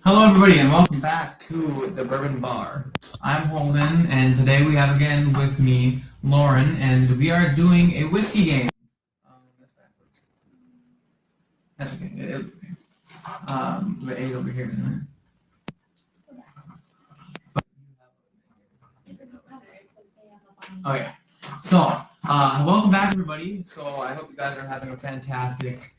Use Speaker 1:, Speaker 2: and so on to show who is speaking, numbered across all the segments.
Speaker 1: Hello everybody and welcome back to the Bourbon Bar. I'm Holden and today we have again with me Loren and we are doing a whiskey game. That's backwards. That's okay. The A's over here, isn't it? Oh yeah. So, welcome back everybody. So I hope you guys are having a fantastic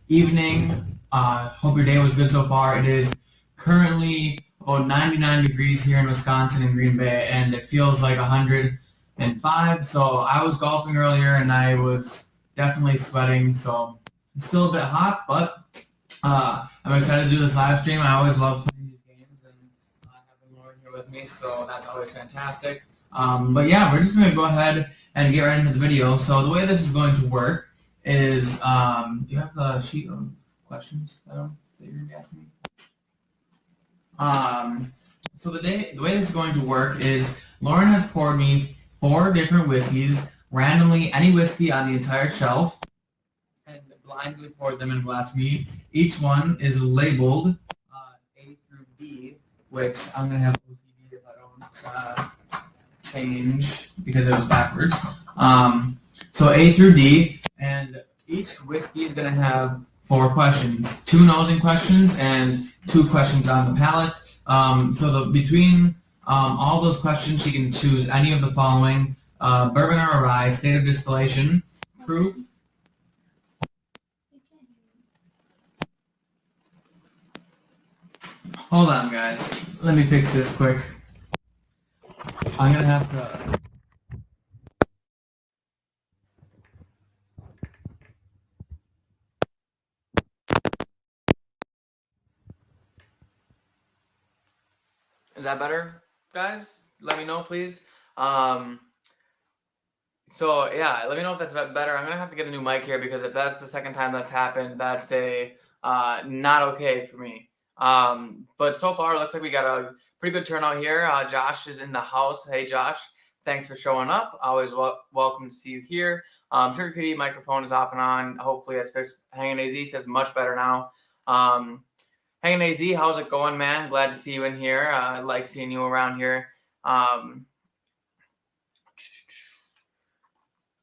Speaker 1: evening. Hope your day was good so far. It is currently about 99 degrees here in Wisconsin and Green Bay, and it feels like 105. So I was golfing earlier, and I was definitely sweating. So it's still a bit hot, but I'm excited to do this live stream. I always love playing these games, and having Lauren here with me, so that's always fantastic. But yeah, we're just going to go ahead and get right into the video. So the way this is going to work is, do you have the sheet of questions that you're going to be asking me? So the way this is going to work is Lauren has poured me 4 different whiskeys, randomly any whiskey on the entire shelf, and blindly poured them in a glass for me. Each one is labeled A through D, which I'm going to have OCD if I don't change because it was backwards. So A through D, and each whiskey is going to have 4 questions, 2 nosing questions and 2 questions on the palate. So between all those questions, she can choose any of the following: bourbon or rye, state of distillation, proof. Hold on, guys. Let me fix this quick. I'm gonna have to. Is that better, guys? Let me know, please. So yeah, let me know if that's better. I'm gonna have to get a new mic here because if that's the second time that's happened, that's a not okay for me. But so far, it looks like we got a pretty good turnout here. Josh is in the house. Hey, Josh, thanks for showing up. Always welcome to see you here. Sugar Kitty microphone is off and on. Hopefully that's fixed. Hanging AZ says much better now. Hanging AZ, how's it going, man? Glad to see you in here. I like seeing you around here.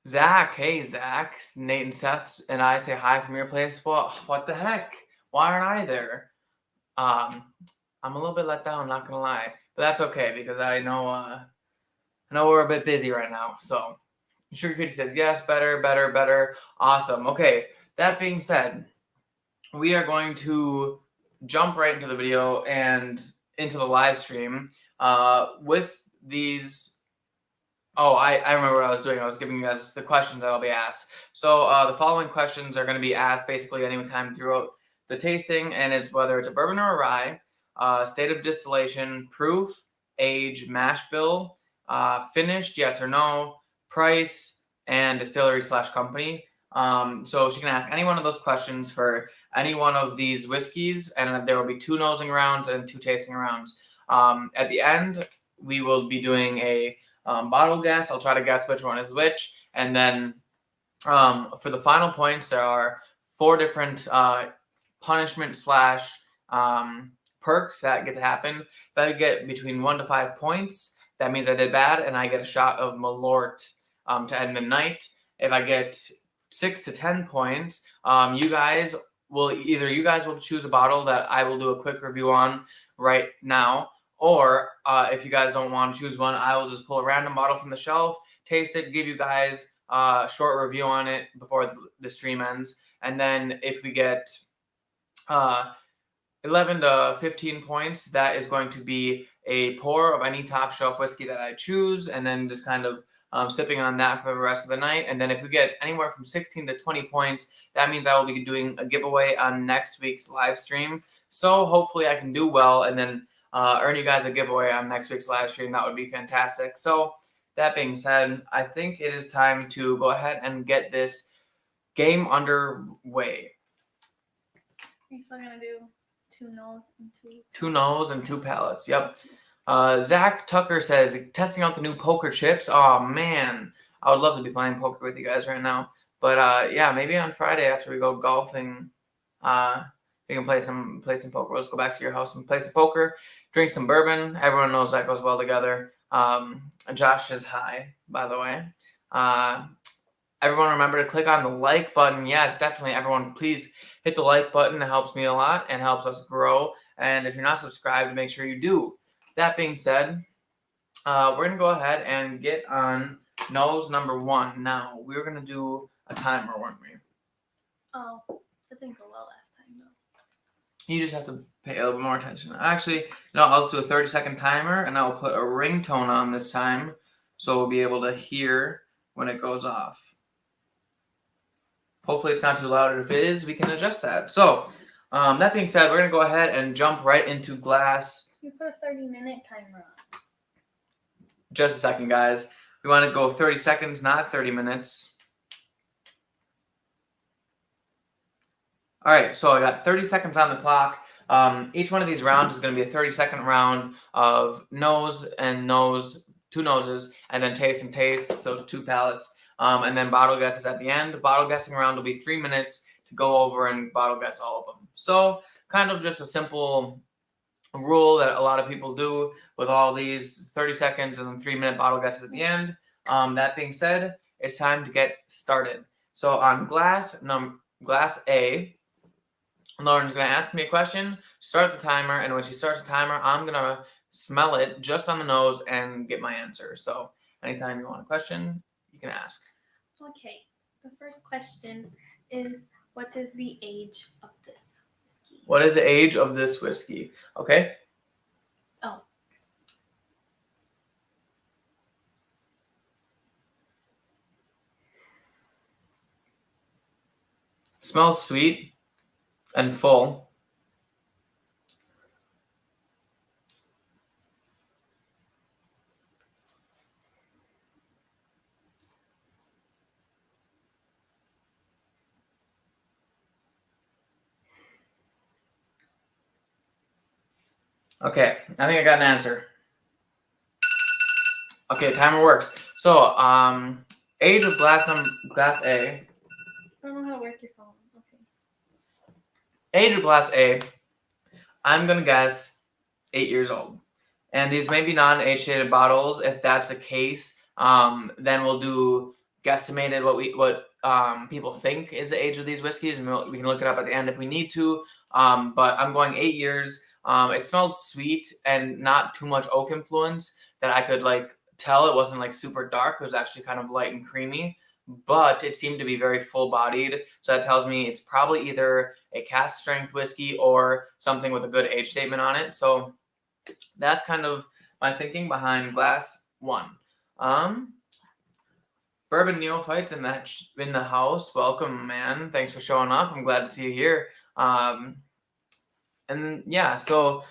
Speaker 1: Zach, hey Zach, Nate and Seth and I say hi from your place. Well, what the heck? Why aren't I there? I'm a little bit let down, not gonna lie, but that's okay because I know we're a bit busy right now. So Sugar Kitty says yes, better, awesome. Okay, that being said, we are going to jump right into the video and into the live stream with these. Oh, I remember what I was doing. I was giving you guys the questions that I'll be asked. So the following questions are going to be asked basically anytime throughout the tasting, and it's whether it's a bourbon or a rye, state of distillation, proof, age, mash bill, finished, yes or no, price, and distillery/company. So she can ask any one of those questions for any one of these whiskeys, and there will be 2 nosing rounds and 2 tasting rounds. At the end, we will be doing a bottle guess. I'll try to guess which one is which, and then for the final points, there are 4 different punishment / perks that get to happen. If I get between 1 to 5 points, that means I did bad, and I get a shot of Malort to end the night. If I get 6 to 10 points, you guys will choose a bottle that I will do a quick review on right now. Or if you guys don't want to choose one, I will just pull a random bottle from the shelf, taste it, give you guys a short review on it before the stream ends. And then if we get 11 to 15 points, that is going to be a pour of any top shelf whiskey that I choose, and then just kind of sipping on that for the rest of the night. And then if we get anywhere from 16 to 20 points, that means I will be doing a giveaway on next week's live stream. So hopefully I can do well and then earn you guys a giveaway on next week's live stream. That would be fantastic. So that being said, I think it is time to go ahead and get this game underway.
Speaker 2: Are you still gonna do 2 nose and 2?
Speaker 1: 2 nose and 2 palates. Yep. Zach Tucker says testing out the new poker chips. Oh man, I would love to be playing poker with you guys right now. But yeah, maybe on Friday after we go golfing, We can play some poker. Let's go back to your house and play some poker. Drink some bourbon. Everyone knows that goes well together. Josh is high, by the way. Everyone remember to click on the like button. Yes, definitely. Everyone, please hit the like button. It helps me a lot and helps us grow. And if you're not subscribed, make sure you do. That being said, we're going to go ahead and get on nose number 1. Now, we were going to do a timer, weren't we?
Speaker 2: Oh, that didn't go well last time, though.
Speaker 1: You just have to pay a little bit more attention. Actually, no, I'll just do a 30-second timer, and I'll put a ringtone on this time, so we'll be able to hear when it goes off. Hopefully it's not too loud, and if it is, we can adjust that. So, that being said, we're going to go ahead and jump right into glass.
Speaker 2: You put a 30-minute timer on.
Speaker 1: Just a second, guys. We want to go 30 seconds, not 30 minutes. All right, so I got 30 seconds on the clock. Each one of these rounds is going to be a 30-second round of nose and nose, 2 noses, and then taste and taste, so 2 palates. And then bottle guesses at the end. The bottle guessing round will be 3 minutes to go over and bottle guess all of them. So kind of just a simple rule that a lot of people do with all these 30 seconds and then 3-minute bottle guesses at the end. That being said, it's time to get started. So on glass A, Lauren's going to ask me a question, start the timer, and when she starts the timer, I'm going to smell it just on the nose and get my answer. So anytime you want a question, you can ask.
Speaker 2: Okay, the first question is, what is the age of this whiskey?
Speaker 1: What is the age of this whiskey? Okay.
Speaker 2: Oh.
Speaker 1: Smells sweet and full. Okay, I think I got an answer. Okay, timer works. So, age of glass A.
Speaker 2: I don't know how to work your phone. Okay.
Speaker 1: Age of glass A, I'm going to guess 8 years old. And these may be non-age-stated bottles. If that's the case, then we'll do guesstimated what people think is the age of these whiskeys, and we can look it up at the end if we need to. But I'm going 8 years. It smelled sweet and not too much oak influence that I could tell. It wasn't super dark. It was actually kind of light and creamy, but it seemed to be very full-bodied. So that tells me it's probably either a cask strength whiskey or something with a good age statement on it. So that's kind of my thinking behind glass 1. Bourbon Neophytes in the house. Welcome, man. Thanks for showing up. I'm glad to see you here. And yeah, so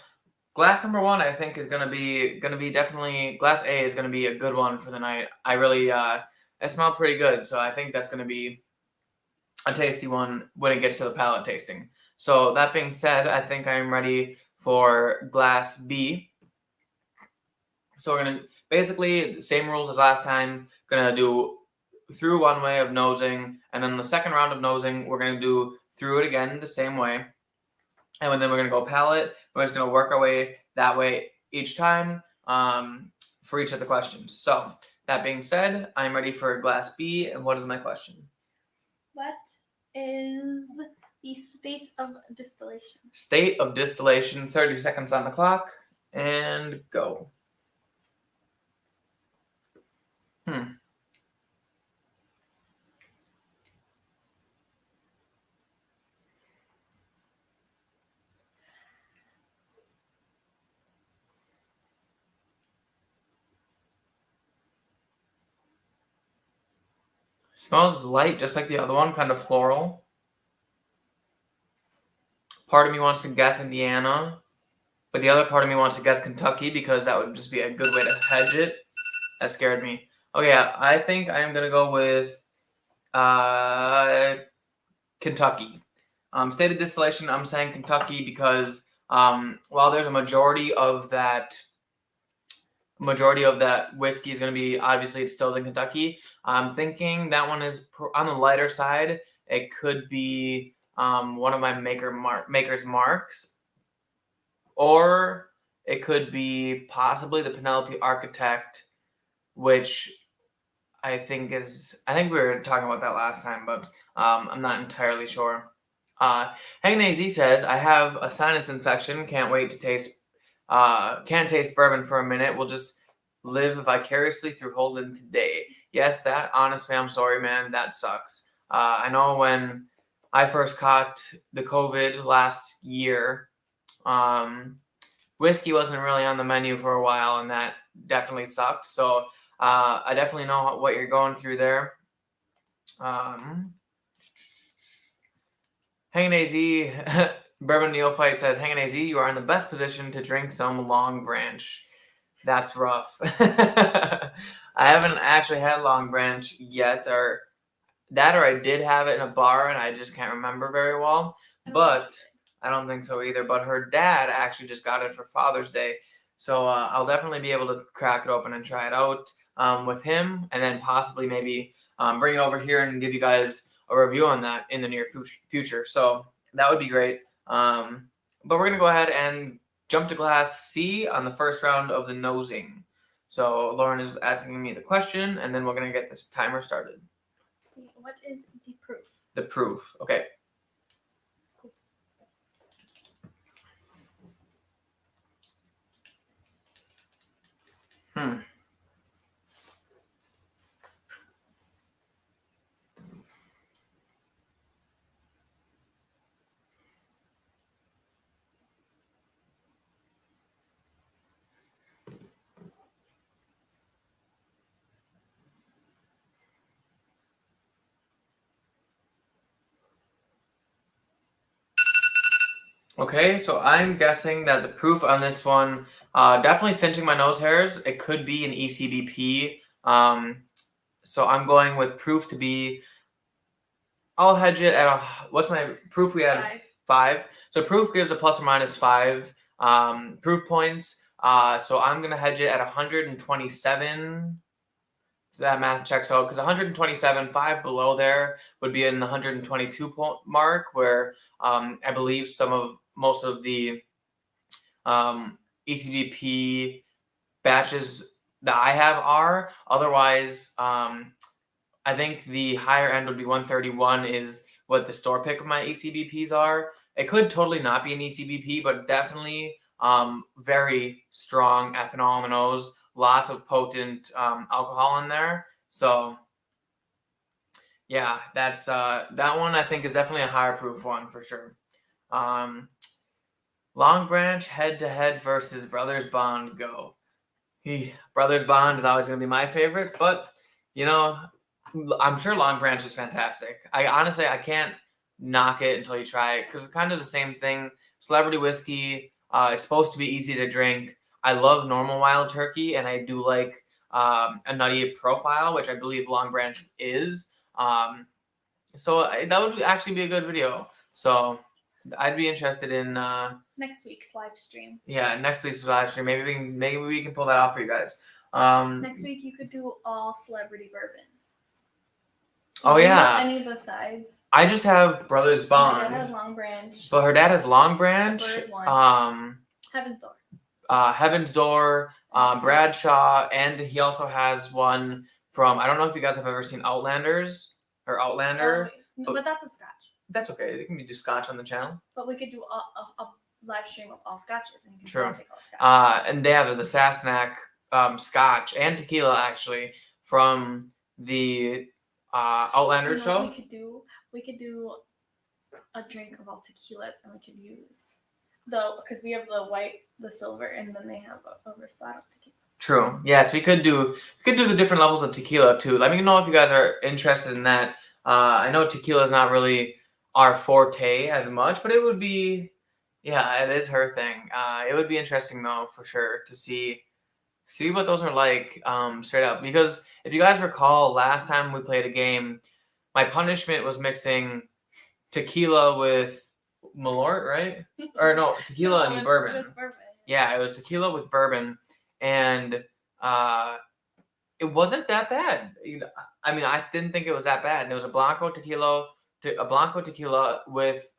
Speaker 1: glass number 1, I think, is gonna be definitely glass A is gonna be a good one for the night. I really it smelled pretty good, so I think that's gonna be a tasty one when it gets to the palate tasting. So that being said, I think I'm ready for glass B. So we're gonna basically the same rules as last time. Gonna do through one way of nosing, and then the second round of nosing, we're gonna do through it again the same way. And then we're going to go palate. We're just going to work our way that way each time for each of the questions. So that being said, I'm ready for glass B. And what is my question?
Speaker 2: What is the state of distillation?
Speaker 1: State of distillation, 30 seconds on the clock, and go. Smells light, just like the other one, kind of floral. Part of me wants to guess Indiana, but the other part of me wants to guess Kentucky because that would just be a good way to hedge it. That scared me. Okay, I think I am going to go with Kentucky. State of distillation, I'm saying Kentucky because while there's a majority of that whiskey is going to be obviously distilled in Kentucky, I'm thinking that one is on the lighter side. It could be one of my maker's marks, or it could be possibly the Penelope Architect, which I think we were talking about that last time, but I'm not entirely sure. Hanging AZ says, I have a sinus infection. Can't wait to can't taste bourbon for a minute. We'll just live vicariously through Holden today. Yes, that, honestly, I'm sorry, man. That sucks. I know when I first caught the COVID last year, whiskey wasn't really on the menu for a while, and that definitely sucks. So I definitely know what you're going through there. Hanging AZ, Bourbon Neophyte says, Hanging AZ, you are in the best position to drink some Long Branch. That's rough. I haven't actually had Long Branch yet, or I did have it in a bar, and I just can't remember very well. But I don't think so either. But her dad actually just got it for Father's Day. So I'll definitely be able to crack it open and try it out with him, and then possibly maybe bring it over here and give you guys a review on that in the near future. So that would be great. But we're going to go ahead and jump to glass C on the first round of the nosing. So Loren is asking me the question, and then we're going to get this timer started.
Speaker 2: What is the proof?
Speaker 1: The proof. Okay. Okay, so I'm guessing that the proof on this one, definitely cinching my nose hairs. It could be an ECBP. So I'm going with proof to be, I'll hedge it at what's my proof? We had 5. So proof gives a plus or minus 5 proof points. So I'm going to hedge it at 127. So that math checks out, because 127, 5 below there would be in the 122 point mark, where I believe most of the ECBP batches that I have are. Otherwise, I think the higher end would be 131 is what the store pick of my ECBPs are. It could totally not be an ECBP, but definitely very strong ethanol on the nose. Lots of potent alcohol in there. So yeah, that's that one I think is definitely a higher proof one for sure. Long Branch head-to-head versus Brothers Bond go. Brothers Bond is always going to be my favorite, but, you know, I'm sure Long Branch is fantastic. I can't knock it until you try it, because it's kind of the same thing. Celebrity whiskey, it's supposed to be easy to drink. I love normal wild turkey, and I do like a nutty profile, which I believe Long Branch is. So that would actually be a good video. So I'd be interested in
Speaker 2: next week's live stream.
Speaker 1: Yeah, next week's live stream. Maybe we can pull that off for you guys.
Speaker 2: Next week you could do all celebrity bourbons.
Speaker 1: Oh yeah.
Speaker 2: Any besides?
Speaker 1: I just have Brothers Bond.
Speaker 2: My dad has Long Branch.
Speaker 1: But her dad has Long Branch.
Speaker 2: Heaven's Door.
Speaker 1: Heaven's Door. Bradshaw, and he also has one from, I don't know if you guys have ever seen Outlanders or Outlander.
Speaker 2: But that's a scotch.
Speaker 1: That's okay. They can do scotch on the channel.
Speaker 2: But we could do a live stream of all scotches, and you can
Speaker 1: True.
Speaker 2: take all scotch.
Speaker 1: And they have the Sassenach scotch and tequila actually from the Outlander show.
Speaker 2: We could do a drink of all tequilas, and we could use because we have the white, the silver, and then they have a spot of tequila. True.
Speaker 1: Yes, we could do the different levels of tequila too. Let me know if you guys are interested in that. I know tequila is not really our forte as much, but it would be, yeah, it is her thing. It would be interesting though, for sure, to see what those are like straight up. Because if you guys recall, last time we played a game, my punishment was mixing tequila with Malort, right? Or no, tequila and bourbon.
Speaker 2: With bourbon.
Speaker 1: Yeah, it was tequila with bourbon, and it wasn't that bad. I mean, I didn't think it was that bad. And it was a Blanco tequila a blanco tequila with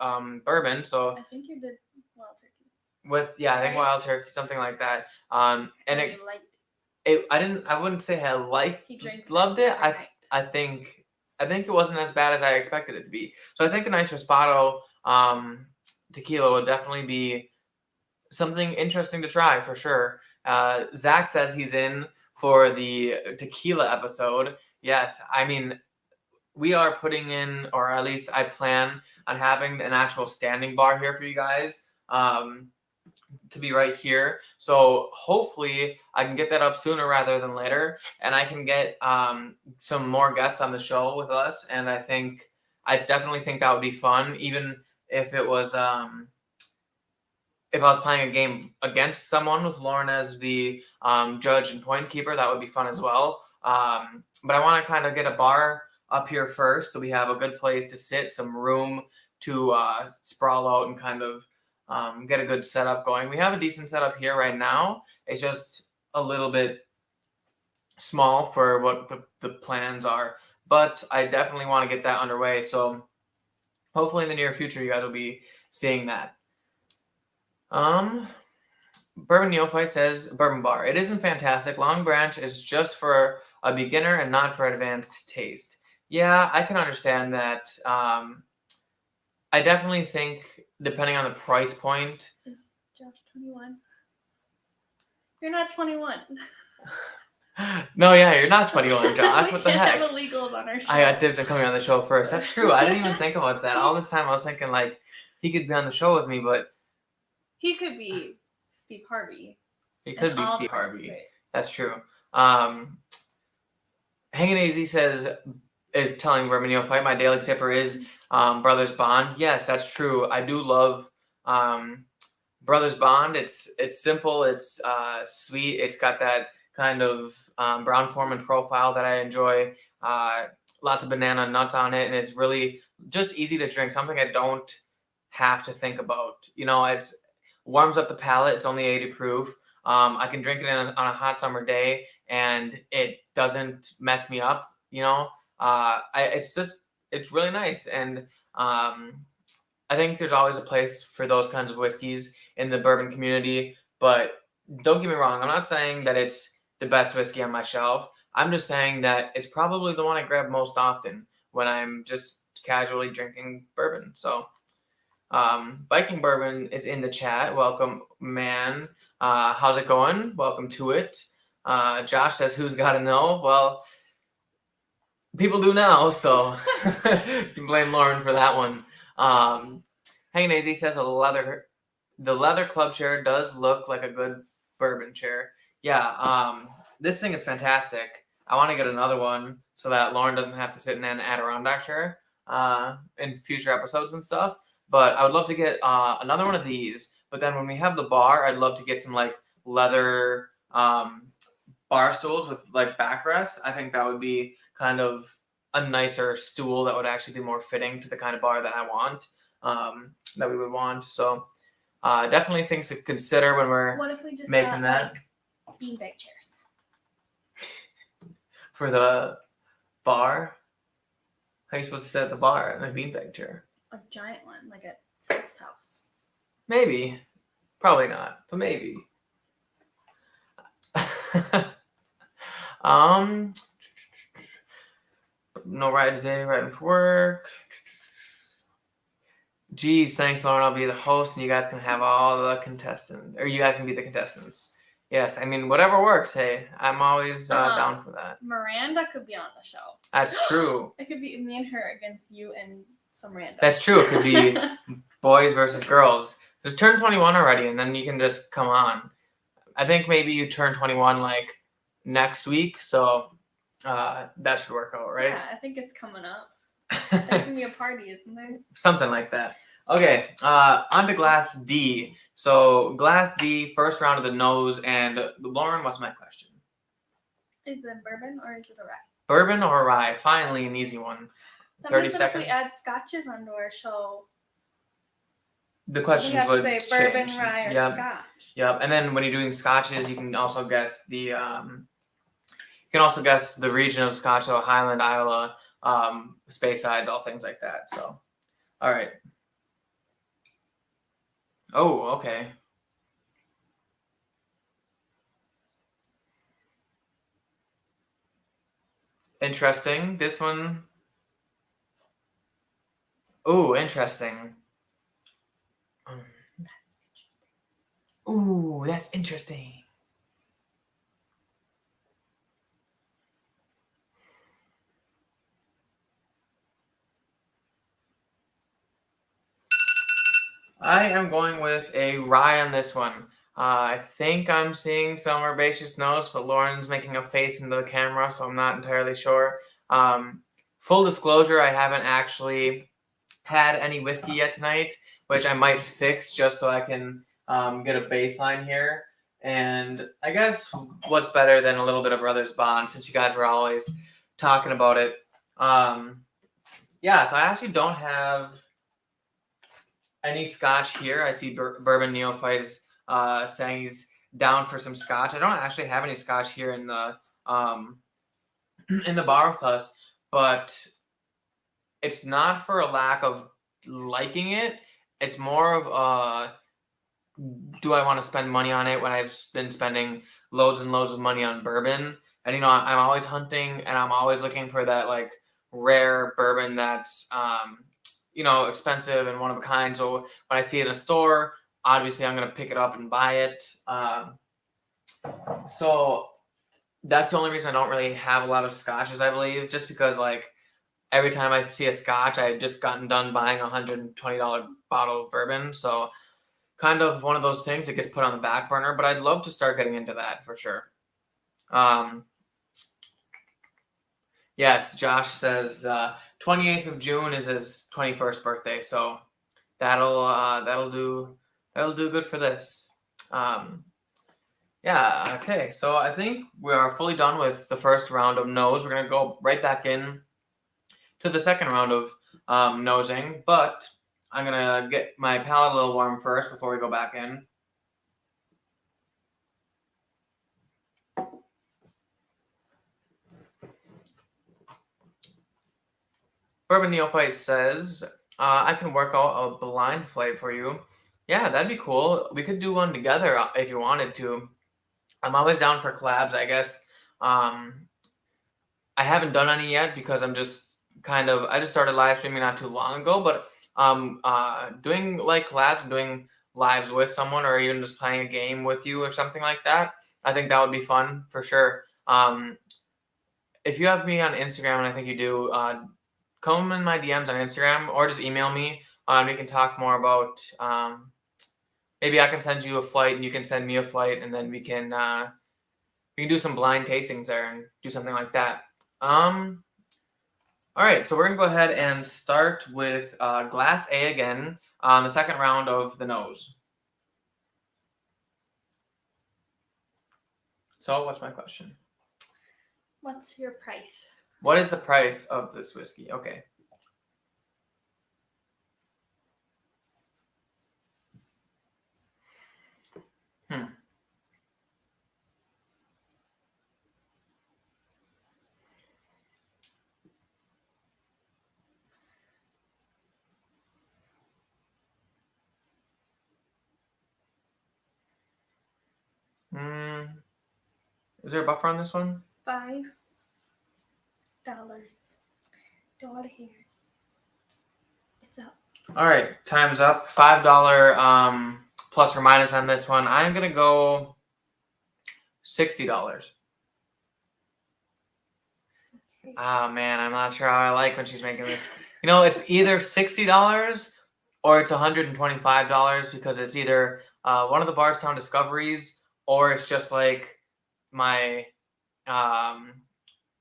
Speaker 1: bourbon. So
Speaker 2: I think you did wild turkey.
Speaker 1: I think
Speaker 2: Right?
Speaker 1: wild turkey, something like that. And
Speaker 2: I liked
Speaker 1: I wouldn't say
Speaker 2: He drinks
Speaker 1: loved
Speaker 2: it
Speaker 1: it.
Speaker 2: every night.
Speaker 1: I think it wasn't as bad as I expected it to be. So I think a nice Raspado tequila would definitely be something interesting to try for sure. Zach says he's in for the tequila episode. Yes, I mean we are putting in, or at least I plan on having an actual standing bar here for you guys. To be right here. So hopefully I can get that up sooner rather than later, and I can get some more guests on the show with us. And I definitely think that would be fun, even if it was if I was playing a game against someone with Loren as the judge and point keeper. That would be fun as well. But I want to kind of get a bar up here first, so we have a good place to sit, some room to sprawl out and kind of get a good setup going. We have a decent setup here right now. It's just a little bit small for what the plans are, but I definitely want to get that underway. So hopefully in the near future, you guys will be seeing that. Bourbon Neophyte says, Bourbon Bar. It isn't fantastic. Long Branch is just for a beginner and not for advanced taste. Yeah, I can understand that. I definitely think, depending on the price point.
Speaker 2: Is Josh 21? You're not 21.
Speaker 1: No, yeah, you're not 21, Josh. What the heck?
Speaker 2: We can't have illegals on our show.
Speaker 1: I got dibs on coming on the show first. That's true. I didn't even think about that. All this time I was thinking, like, he could be on the show with me, but
Speaker 2: he could be Steve Harvey.
Speaker 1: He could be Steve Harvey. That's true. Hanging AZ is telling Bourbon Neophyte, my daily sipper is Brothers Bond. Yes, that's true. I do love Brothers Bond. It's simple. It's sweet. It's got that kind of Brown-Forman profile that I enjoy. Lots of banana nuts on it, and it's really just easy to drink. Something I don't have to think about. It's warms up the palate. It's only 80 proof. I can drink it on a hot summer day, and it doesn't mess me up. It's really nice, and I think there's always a place for those kinds of whiskeys in the bourbon community. But don't get me wrong, I'm not saying that it's the best whiskey on my shelf. I'm just saying that it's probably the one I grab most often when I'm just casually drinking bourbon. So Viking Bourbon is in the chat. Welcome, man. How's it going? Welcome to it. Josh says, who's got to know? Well, people do now, so you can blame Loren for that one. Hanging AZ says the leather club chair does look like a good bourbon chair. Yeah, this thing is fantastic. I want to get another one so that Loren doesn't have to sit in an Adirondack chair in future episodes and stuff. But I would love to get another one of these. But then when we have the bar, I'd love to get some like leather bar stools with like backrests. I think that would be kind of a nicer stool that would actually be more fitting to the kind of bar that I want, that we would want. So definitely things to consider when we're making that.
Speaker 2: Like, beanbag chairs.
Speaker 1: For the bar? How are you supposed to sit at the bar in a beanbag chair?
Speaker 2: A giant one, like at Seth's house.
Speaker 1: Maybe. Probably not, but maybe. No ride today, riding for work. Geez, thanks, Loren. I'll be the host, and you guys can have all the contestants, or you guys can be the contestants. Yes, I mean, whatever works. Hey, I'm always down for that.
Speaker 2: Miranda could be on the show.
Speaker 1: That's true.
Speaker 2: It could be me and her against you and some random.
Speaker 1: That's true. It could be boys versus girls. Just turn 21 already, and then you can just come on. I think maybe you turn 21 like next week, so that should work out, right?
Speaker 2: Yeah, I think it's coming up. There's gonna be a party, isn't there?
Speaker 1: Something like that. Okay, on to Glass D. So Glass D, first round of the nose, and Loren, what's my question?
Speaker 2: Is it bourbon or is it a rye?
Speaker 1: Bourbon or rye? Finally, an easy one.
Speaker 2: That
Speaker 1: 30
Speaker 2: means
Speaker 1: seconds.
Speaker 2: If we add scotches onto our show,
Speaker 1: the questions
Speaker 2: we have
Speaker 1: would
Speaker 2: to say bourbon,
Speaker 1: change.
Speaker 2: rye, or
Speaker 1: Yep.
Speaker 2: scotch.
Speaker 1: Yep. And then when you're doing scotches, you can also guess the region of scotch, so Highland, Islay, space sides, all things like that. So, all right. Oh, okay. Interesting. This one. Ooh, interesting. Ooh, that's interesting. I am going with a rye on this one. I think I'm seeing some herbaceous notes, but Lauren's making a face into the camera, so I'm not entirely sure. Full disclosure, I haven't actually had any whiskey yet tonight, which I might fix just so I can get a baseline here. And I guess what's better than a little bit of Brothers Bond, since you guys were always talking about it. Yeah, so I actually don't have any scotch here. I see Bourbon Neophyte is saying he's down for some scotch. I don't actually have any scotch here in the bar with us, but it's not for a lack of liking it. It's more of do I want to spend money on it when I've been spending loads and loads of money on bourbon? And I'm always hunting and I'm always looking for that like rare bourbon that's expensive and one of a kind. So when I see it in a store, obviously I'm gonna pick it up and buy it. So that's the only reason I don't really have a lot of scotches, I believe, just because like every time I see a scotch, I had just gotten done buying a $120 bottle of bourbon. So kind of one of those things that gets put on the back burner, but I'd love to start getting into that for sure. Yes, Josh says 28th of June is his 21st birthday, so that'll do good for this. Yeah, okay, so I think we are fully done with the first round of nose. We're gonna go right back in to the second round of nosing, but I'm gonna get my palate a little warm first before we go back in. Bourbon Neophyte says, I can work out a blind flight for you. Yeah, that'd be cool. We could do one together if you wanted to. I'm always down for collabs, I guess. I haven't done any yet because I'm just I just started live streaming not too long ago, but doing like collabs and doing lives with someone or even just playing a game with you or something like that, I think that would be fun for sure. If you have me on Instagram, and I think you do, come in my DMs on Instagram or just email me. We can talk more about. Maybe I can send you a flight, and you can send me a flight, and then we can do some blind tastings there and do something like that. All right, so we're gonna go ahead and start with glass A again on the second round of the nose. So, what's my question?
Speaker 2: What's your price?
Speaker 1: What is the price of this whiskey? Okay. Is there a buffer on this one?
Speaker 2: $5. $2 hairs. It's up.
Speaker 1: All right, time's up. $5 plus or minus on this one. I'm gonna go $60.
Speaker 2: Okay.
Speaker 1: Oh man, I'm not sure how I like when she's making this. It's either $60 or it's $125 because it's either one of the Bardstown Discoveries or it's just like my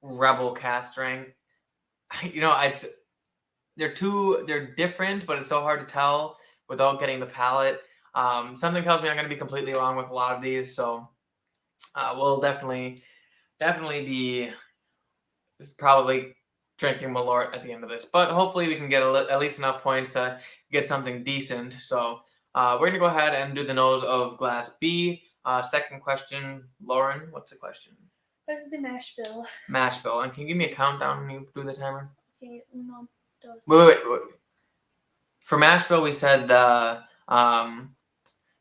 Speaker 1: Rebel cast strength. They're different, but it's so hard to tell without getting the palate. Something tells me I'm going to be completely wrong with a lot of these, so we'll definitely be probably drinking Malort at the end of this. But hopefully we can get at least enough points to get something decent. So we're going to go ahead and do the nose of glass B. Second question, Lauren, what's the question?
Speaker 2: What is the mash bill?
Speaker 1: Mash bill. And can you give me a countdown when you do the timer?
Speaker 2: Okay, uno, dos.
Speaker 1: Wait. For mash bill, we said the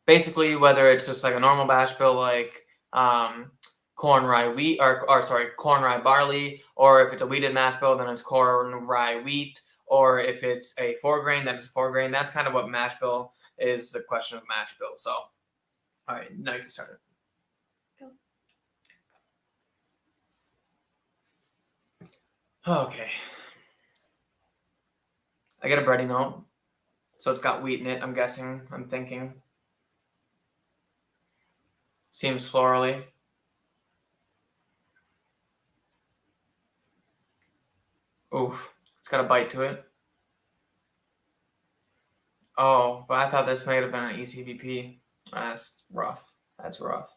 Speaker 1: basically whether it's just like a normal mash bill, like corn rye wheat, or sorry, corn rye barley, or if it's a wheated mash bill, then it's corn rye wheat, or if it's a 4-grain, then it's a 4-grain. That's kind of what mash bill is. The question of mash bill. So, all right, now you can start it. Okay. I get a bready note. So it's got wheat in it, I'm guessing. I'm thinking. Seems florally. Oof. It's got a bite to it. Oh, but I thought this might have been an ECVP. That's rough. That's rough.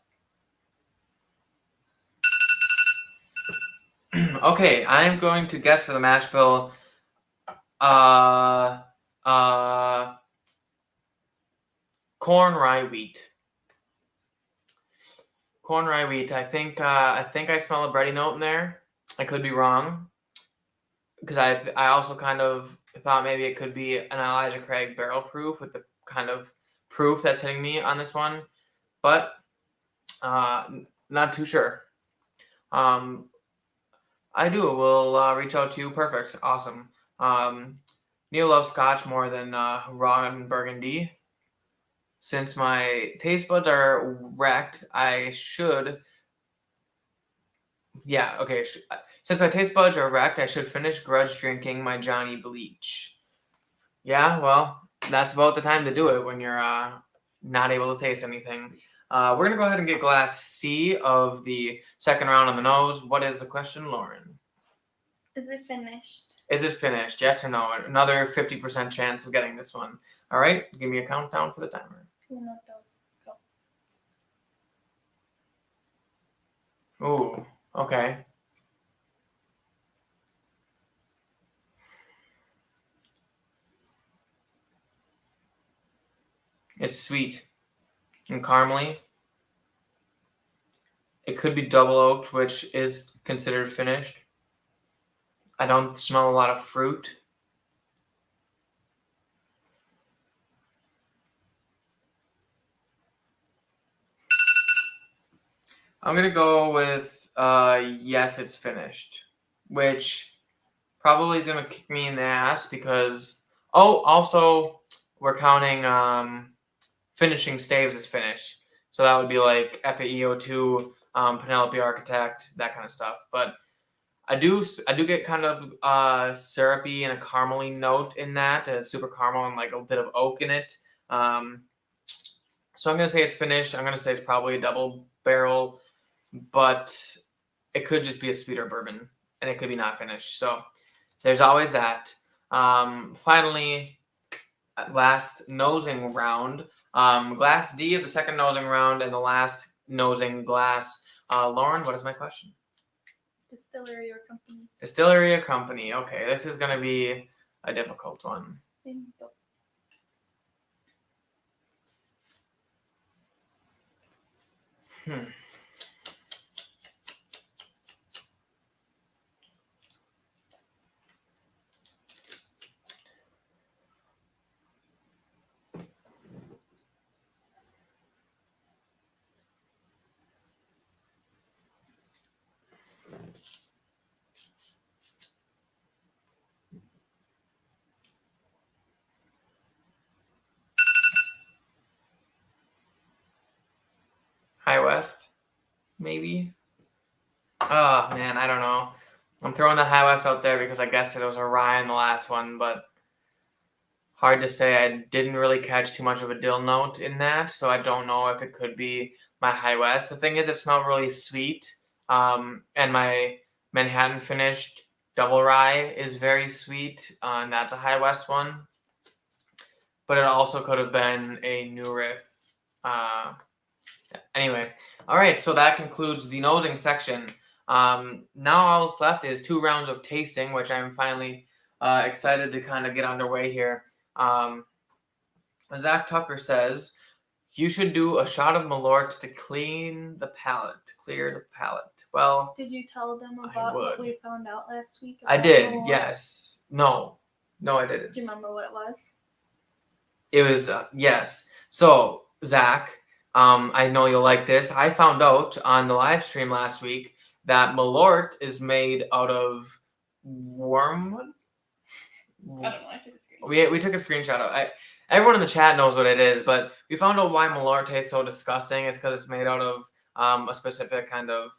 Speaker 1: Okay, I'm going to guess for the mash bill. Corn rye wheat. Corn rye wheat. I think I smell a bready note in there. I could be wrong, because I also kind of thought maybe it could be an Elijah Craig barrel proof with the kind of proof that's hitting me on this one, but not too sure. I do. We'll reach out to you. Perfect. Awesome. Neil loves Scotch more than raw and Burgundy. Since my taste buds are wrecked, I should. Yeah. Okay. Since my taste buds are wrecked, I should finish grudge drinking my Johnny Bleach. Yeah. Well, that's about the time to do it when you're not able to taste anything. We're gonna go ahead and get glass C of the second round on the nose. What is the question, Loren?
Speaker 2: Is it finished?
Speaker 1: Is it finished? Yes or no? Another 50% chance of getting this one. All right, give me a countdown for the timer.
Speaker 2: Uno, dos, go.
Speaker 1: Ooh, okay. It's sweet and caramely. It could be double oaked, which is considered finished. I don't smell a lot of fruit. I'm gonna go with yes, it's finished, which probably is gonna kick me in the ass because also we're counting finishing staves as finished, so that would be like FAEO2, Penelope Architect, that kind of stuff. But I do get kind of syrupy and a caramely note in that, super caramel and like a bit of oak in it. So I'm gonna say it's finished. I'm gonna say it's probably a double barrel, but it could just be a sweeter bourbon, and it could be not finished. So there's always that. Finally, last nosing round. Glass D of the second nosing round, and the last nosing glass. Loren, what is my question?
Speaker 2: Distillery or company?
Speaker 1: Distillery or company. Okay, this is going to be a difficult one. High West, maybe? Oh, man, I don't know. I'm throwing the High West out there because I guess it was a rye in the last one, but hard to say. I didn't really catch too much of a dill note in that, so I don't know if it could be my High West. The thing is, it smelled really sweet, and my Manhattan finished double rye is very sweet, and that's a High West one. But it also could have been a new riff. Anyway, all right, so that concludes the nosing section. Now all that's left is 2 rounds of tasting, which I'm finally excited to kind of get underway here. Zach Tucker says, You should do a shot of Malort to clear the palate. Well,
Speaker 2: Did you tell them about what we found out last week?
Speaker 1: I did, yes. No, I didn't.
Speaker 2: Do you remember what it was?
Speaker 1: It was, yes. So, Zach, I know you'll like this. I found out on the live stream last week that Malort is made out of wormwood.
Speaker 2: I don't know. I took a screenshot.
Speaker 1: We took a screenshot of it. Everyone in the chat knows what it is, but we found out why Malort tastes so disgusting. It's because it's made out of a specific kind of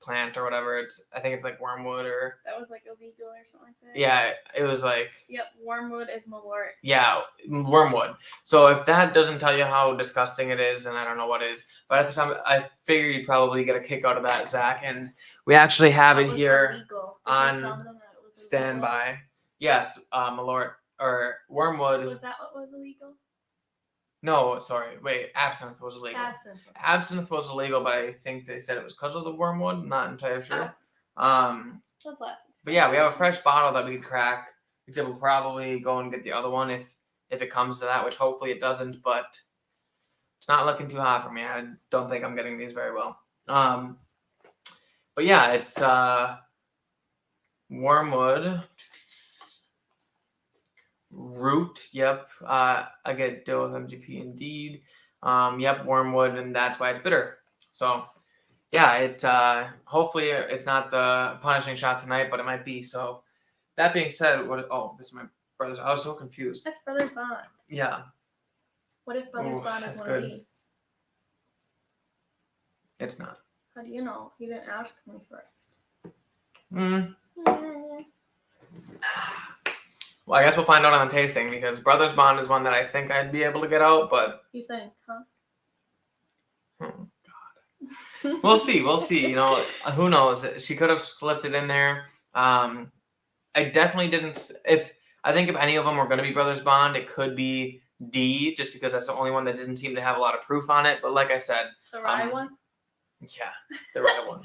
Speaker 1: plant or whatever. I think it's like wormwood or.
Speaker 2: That was like illegal or something like that.
Speaker 1: Yeah, it was like.
Speaker 2: Yep, wormwood is Malort.
Speaker 1: Yeah, wormwood. So if that doesn't tell you how disgusting it is, then I don't know what is. But at the time, I figure you'd probably get a kick out of that, Zach. And we actually have it here on standby. Yes, Malort or wormwood.
Speaker 2: Was that what was illegal?
Speaker 1: No, sorry. Wait, absinthe was illegal. Absinthe was illegal, but I think they said it was because of the wormwood. I'm not entirely sure.
Speaker 2: That's last week.
Speaker 1: But yeah, we have a fresh bottle that we could crack. Except we'll probably go and get the other one if it comes to that, which hopefully it doesn't. But it's not looking too hot for me. I don't think I'm getting these very well. But yeah, it's wormwood. Root, yep. I get deal with MGP indeed. Yep, wormwood, and that's why it's bitter. So, yeah, it hopefully it's not the punishing shot tonight, but it might be. So, that being said, this is my brother's. I was so confused.
Speaker 2: That's Brothers Bond.
Speaker 1: Yeah.
Speaker 2: What if Brothers Bond is one of these?
Speaker 1: It's not.
Speaker 2: How do you know? You didn't ask me first.
Speaker 1: Well, I guess we'll find out on the tasting because Brothers Bond is one that I think I'd be able to get out, but.
Speaker 2: You think, huh?
Speaker 1: Oh, God. We'll see. You know, who knows? She could have slipped it in there. I definitely didn't. I think if any of them were going to be Brothers Bond, it could be D, just because that's the only one that didn't seem to have a lot of proof on it. But like I said.
Speaker 2: The rye one?
Speaker 1: Yeah, the rye one.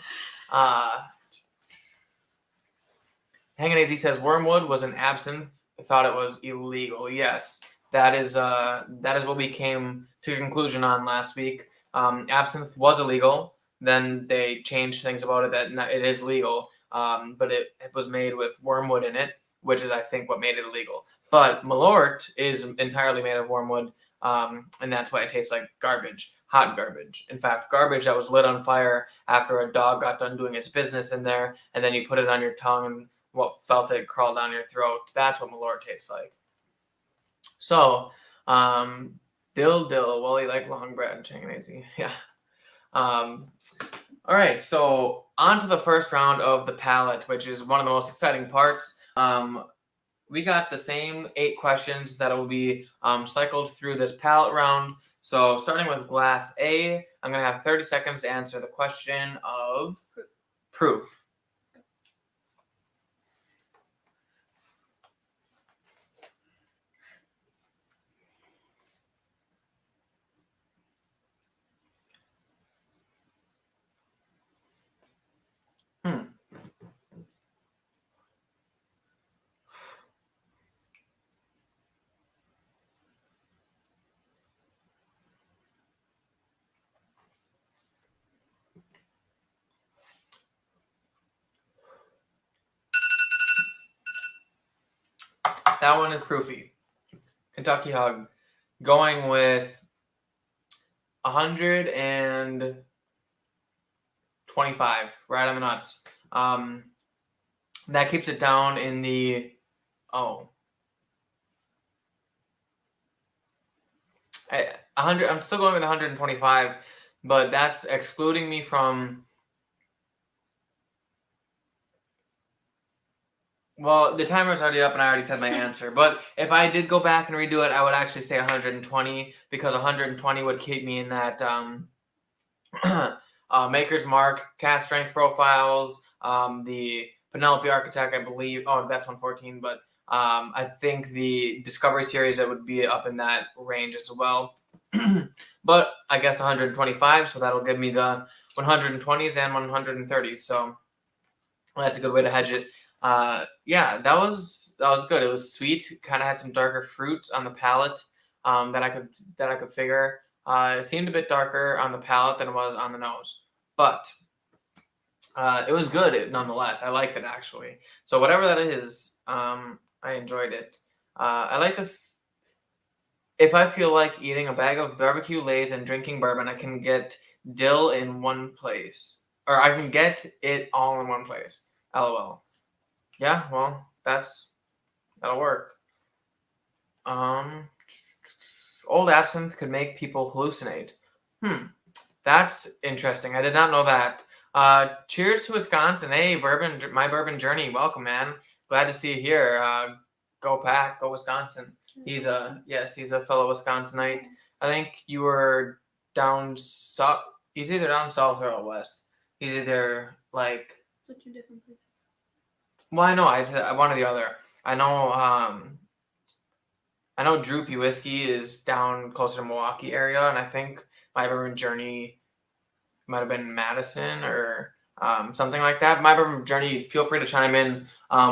Speaker 1: Hanging AZ says wormwood was an absinthe. I thought it was illegal. Yes, that is what we came to a conclusion on last week. Absinthe was illegal. Then they changed things about it that it is legal. But it was made with wormwood in it, which is I think what made it illegal. But Malort is entirely made of wormwood, and that's why it tastes like garbage, hot garbage. In fact, garbage that was lit on fire after a dog got done doing its business in there, and then you put it on your tongue and what felt it crawl down your throat. That's what Malort tastes like. So, dill. Well, you like long bread, Changanese. Yeah. All right. So on to the first round of the palate, which is one of the most exciting parts. We got the same 8 questions that will be cycled through this palate round. So starting with glass A, I'm going to have 30 seconds to answer the question of proof. That one is proofy. Kentucky Hug. Going with 125, right on the nuts. That keeps it down in the I'm still going with 125, but that's excluding me from. Well, the timer's already up and I already said my answer. But if I did go back and redo it, I would actually say 120 because 120 would keep me in that Maker's Mark, cast strength profiles, the Penelope Architect, I believe. Oh, that's 114. But I think the Discovery Series, it would be up in that range as well. But I guessed 125, so that'll give me the 120s and 130s. So that's a good way to hedge it. Yeah, that was good. It was sweet. Kind of had some darker fruits on the palate that I could figure. It seemed a bit darker on the palate than it was on the nose, but it was good nonetheless. I liked it actually. So whatever that is, I enjoyed it. I like if I feel like eating a bag of barbecue Lay's and drinking bourbon, I can get dill in one place, or I can get it all in one place. LOL. Yeah, well, that'll work. Old absinthe could make people hallucinate. That's interesting. I did not know that. Cheers to Wisconsin. Hey, my bourbon journey. Welcome, man. Glad to see you here. Go Pack, go Wisconsin. He's a fellow Wisconsinite. I think you were down south. He's either down south or out west. He's either like.
Speaker 2: So 2 different places.
Speaker 1: Well, I know. I one or the other. I know. I know Droopy Whiskey is down closer to Milwaukee area, and I think my bourbon journey might have been Madison or something like that. My bourbon journey. Feel free to chime in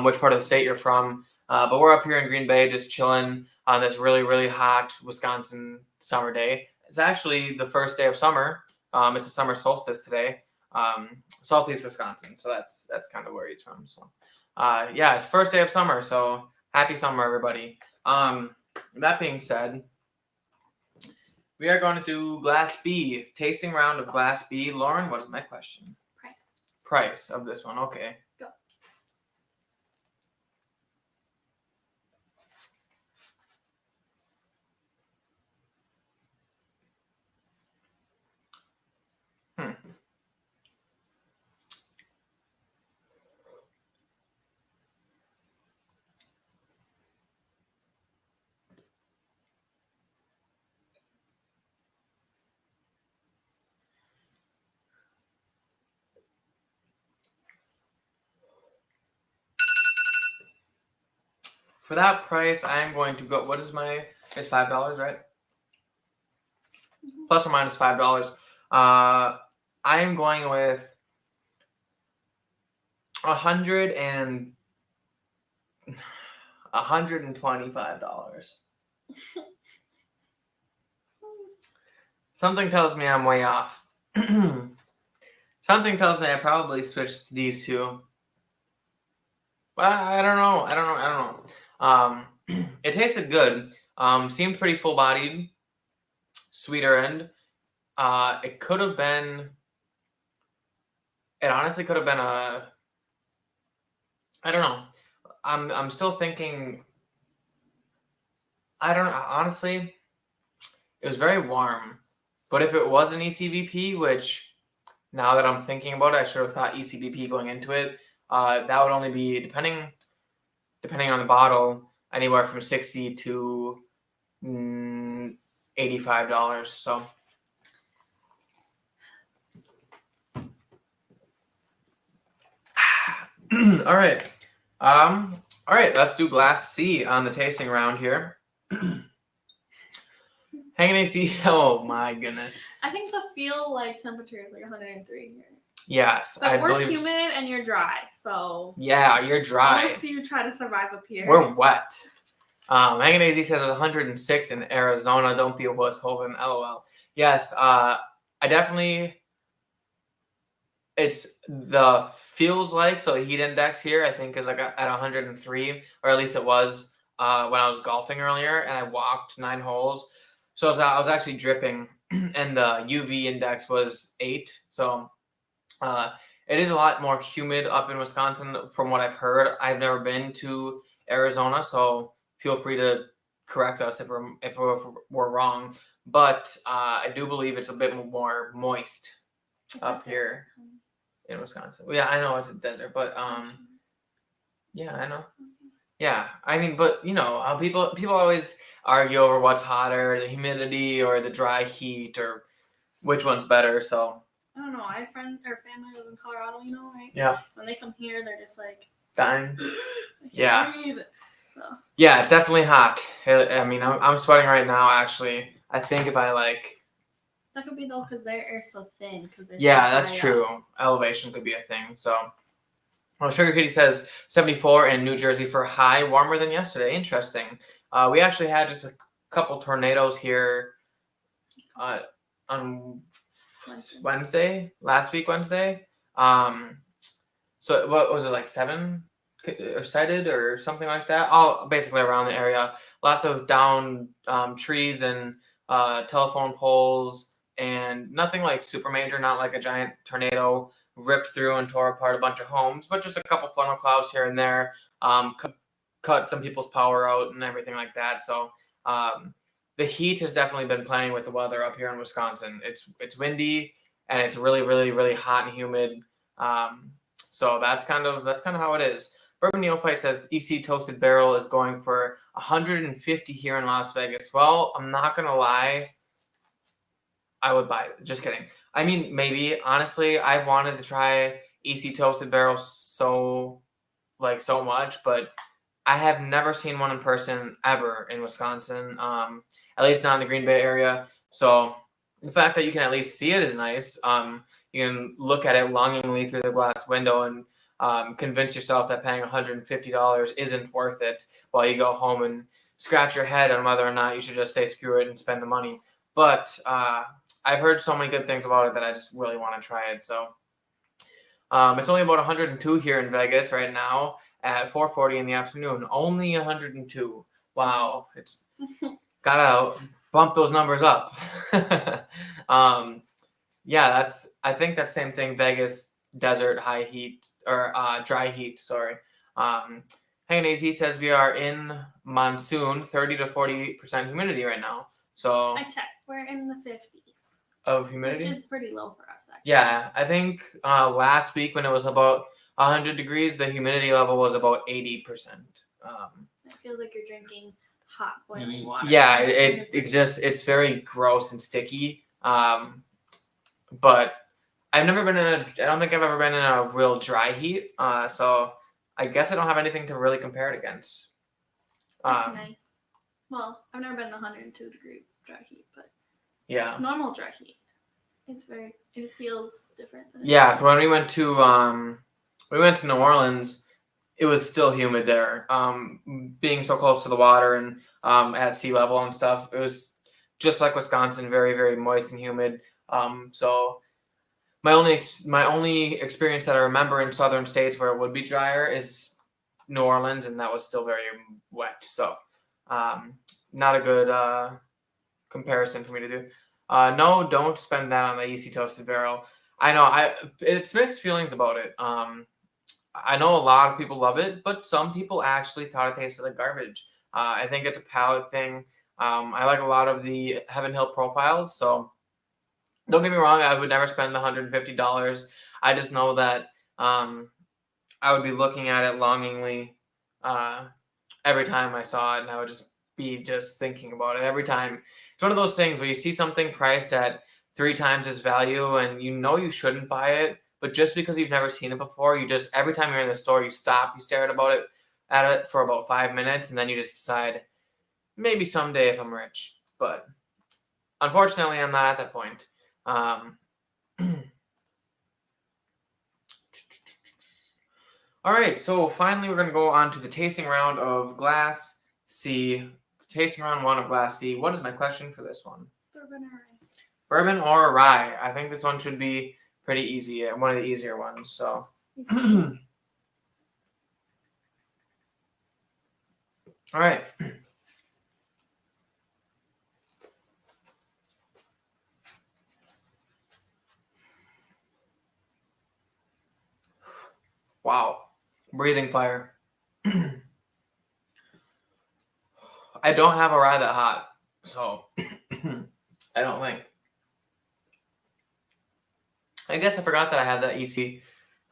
Speaker 1: which part of the state you're from. But we're up here in Green Bay, just chilling on this really, really hot Wisconsin summer day. It's actually the first day of summer. It's the summer solstice today. Southeast Wisconsin. So that's kind of where he's from. So yeah, it's first day of summer. So happy summer, everybody. That being said, we are going to do Glass B, tasting round of Glass B. Lauren, what is my question? Price of this one. Okay.
Speaker 2: Go.
Speaker 1: For that price, I am going to go. What is it's $5, right? Plus or minus $5. I am going with $125. Something tells me I'm way off. Something tells me I probably switched these two. But I don't know. It tasted good. Seemed pretty full-bodied. Sweeter end. It could have been. It honestly could have been a. I don't know. I'm still thinking. I don't know. Honestly, it was very warm. But if it was an ECBP, which now that I'm thinking about it, I should have thought ECBP going into it. That would only be depending on the bottle, anywhere from $60 to $85. So. All right. All right, let's do Glass C on the tasting round here. Hanging AC. Oh my goodness.
Speaker 2: I think the feel like temperature is like 103 here.
Speaker 1: Yes,
Speaker 2: but we're humid and you're dry, so.
Speaker 1: Yeah, you're dry.
Speaker 2: Let's see you try to survive up here.
Speaker 1: We're wet. Hanging AZ says it's 106 in Arizona. Don't be a wuss, Hoven. LOL. Yes, I definitely. It's the feels like, so the heat index here I think is like at 103, or at least it was when I was golfing earlier and I walked 9 holes. So I was actually dripping, and the UV index was 8. So it is a lot more humid up in Wisconsin from what I've heard. I've never been to Arizona, so feel free to correct us if we're wrong. But I do believe it's a bit more moist up here in Wisconsin. Well, yeah, I know it's a desert, but yeah, I know. Yeah, I mean, but you know, people always argue over what's hotter, the humidity or the dry heat, or which one's better. So
Speaker 2: I don't know. I have friends or family live in Colorado, you know, right?
Speaker 1: Yeah.
Speaker 2: When they come here, they're just like
Speaker 1: dying. Yeah.
Speaker 2: So.
Speaker 1: Yeah, it's definitely hot. I mean, I'm sweating right now. Actually, I think if I like.
Speaker 2: That could be though, because their air's so thin.
Speaker 1: Yeah, that's true. Elevation could be a thing. So, well, Sugar Kitty says 74 in New Jersey for high, warmer than yesterday. Interesting. We actually had just a couple tornadoes here on
Speaker 2: Wednesday.
Speaker 1: last week Wednesday. So what was it, like 7 or sighted or something like that? All basically around the area. Lots of down trees and telephone poles, and nothing like super major. Not like a giant tornado ripped through and tore apart a bunch of homes, but just a couple funnel clouds here and there. Cut some people's power out and everything like that. So the heat has definitely been playing with the weather up here in Wisconsin. It's windy and it's really, really, really hot and humid. So that's kind of how it is. Bourbon Neophyte says EC Toasted Barrel is going for 150 here in Las Vegas. Well, I'm not gonna lie, I would buy it. Just kidding. I mean, maybe honestly, I've wanted to try EC Toasted Barrel so much, but I have never seen one in person ever in Wisconsin. At least not in the Green Bay area. So the fact that you can at least see it is nice. You can look at it longingly through the glass window and convince yourself that paying $150 isn't worth it while you go home and scratch your head on whether or not you should just say screw it and spend the money. But I've heard so many good things about it that I just really want to try it. So it's only about 102 here in Vegas right now at 4:40 in the afternoon. Only 102. Wow. It's gotta bump those numbers up. Yeah, I think that's the same thing. Vegas desert high heat or dry heat. Sorry. Hanging AZ says we are in monsoon, 30 to 40% humidity right now. So
Speaker 2: I checked. We're in the 50s.
Speaker 1: Of humidity,
Speaker 2: which is pretty low for us, actually.
Speaker 1: Yeah, I think last week when it was about 100 degrees, the humidity level was about 80%.
Speaker 2: It feels like you're drinking hot boiling water.
Speaker 1: Yeah, it's very gross and sticky. But I don't think I've ever been in a real dry heat. So I guess I don't have anything to really compare it against.
Speaker 2: That's nice. Well, I've never been in 102 degree dry heat, but
Speaker 1: yeah,
Speaker 2: normal dry heat. It feels different.
Speaker 1: So when we went to New Orleans, it was still humid there. Being so close to the water and at sea level and stuff, it was just like Wisconsin, very, very moist and humid. So my only experience that I remember in southern states where it would be drier is New Orleans, and that was still very wet. So not a good comparison for me to do. No, don't spend that on the EC Toasted Barrel. I know it's mixed feelings about it. I know a lot of people love it, but some people actually thought it tasted like garbage. I think it's a palate thing. I like a lot of the Heaven Hill profiles, so don't get me wrong, I would never spend the $150. I just know that I would be looking at it longingly every time I saw it, and I would just be thinking about it every time. It's one of those things where you see something priced at 3 times its value, and you know you shouldn't buy it, but just because you've never seen it before, every time you're in the store, you stop, you stare at it for about 5 minutes, and then you just decide, maybe someday if I'm rich. But unfortunately, I'm not at that point. All right, so finally we're going to go on to the tasting round of Glass C. Tasting round 1 of Glass C. What is my question for this one?
Speaker 2: Bourbon or rye?
Speaker 1: Bourbon or rye. I think this one should be pretty easy. One of the easier ones. So. All right. Wow. Breathing fire. I don't have a rye that hot, so I don't think. I guess I forgot that I had that EC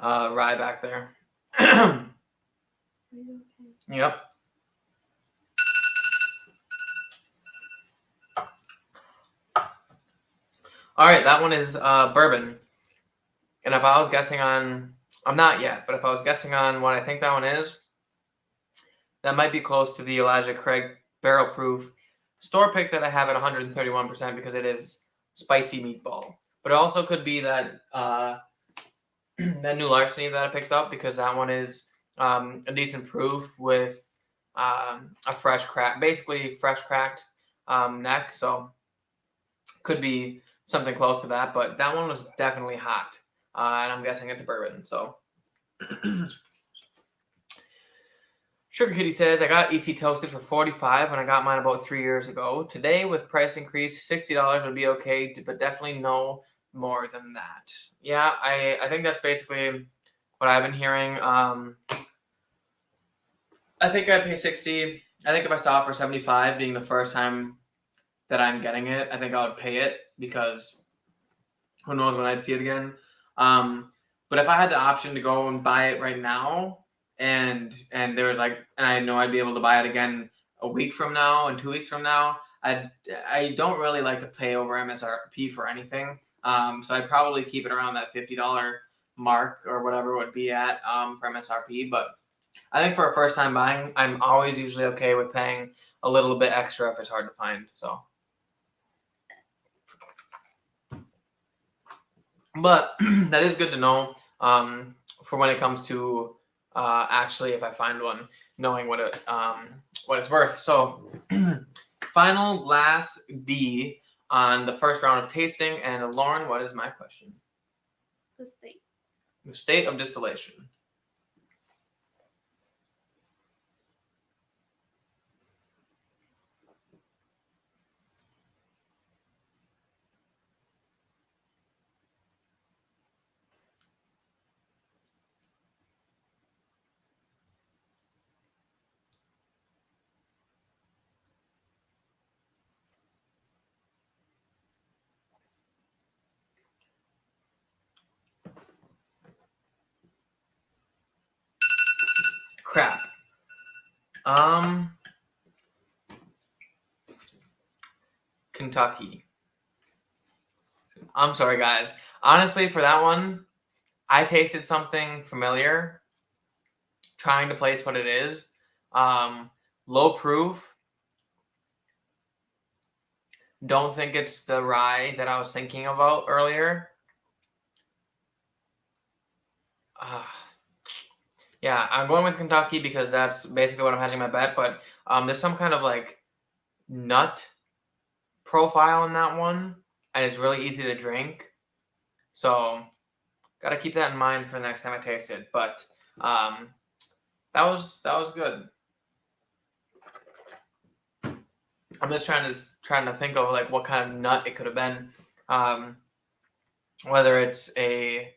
Speaker 1: rye back there.
Speaker 2: Are you okay?
Speaker 1: Yep. All right, that one is bourbon. And if I was guessing on, I'm not yet, but if I was guessing on what I think that one is, that might be close to the Elijah Craig Barrel Proof store pick that I have at 131% because it is spicy meatball. But it also could be that that new larceny that I picked up because that one is a decent proof with a fresh crack, basically fresh cracked neck. So Could be something close to that, but that one was definitely hot. And I'm guessing it's a bourbon. So Sugar Kitty says, I got EC Toasted for $45 when I got mine about 3 years ago. Today, with price increase, $60 would be okay, but definitely no more than that. Yeah, I think that's basically what I've been hearing. I think I'd pay $60. I think if I saw it for $75, being the first time that I'm getting it, I think I would pay it because who knows when I'd see it again. But if I had the option to go and buy it right now, and there was and I know I'd be able to buy it again a week from now and 2 weeks from now, I don't really like to pay over MSRP for anything. So I'd probably keep it around that $50 mark or whatever it would be at for MSRP. But I think for a first time buying, I'm always usually okay with paying a little bit extra if it's hard to find. So. But that is good to know for when it comes to actually, if I find one, knowing what it's worth. So, final last D on the first round of tasting. And Lauren, what is my question?
Speaker 2: The state.
Speaker 1: The state of distillation. Crap. Kentucky. I'm sorry, guys. Honestly, for that one, I tasted something familiar. Trying to place what it is. Low proof. Don't think it's the rye that I was thinking about earlier. Yeah, I'm going with Kentucky because that's basically what I'm hedging my bet. But there's some kind of nut profile in that one, and it's really easy to drink. So got to keep that in mind for the next time I taste it. But that was good. I'm just trying to think of what kind of nut it could have been. Whether it's a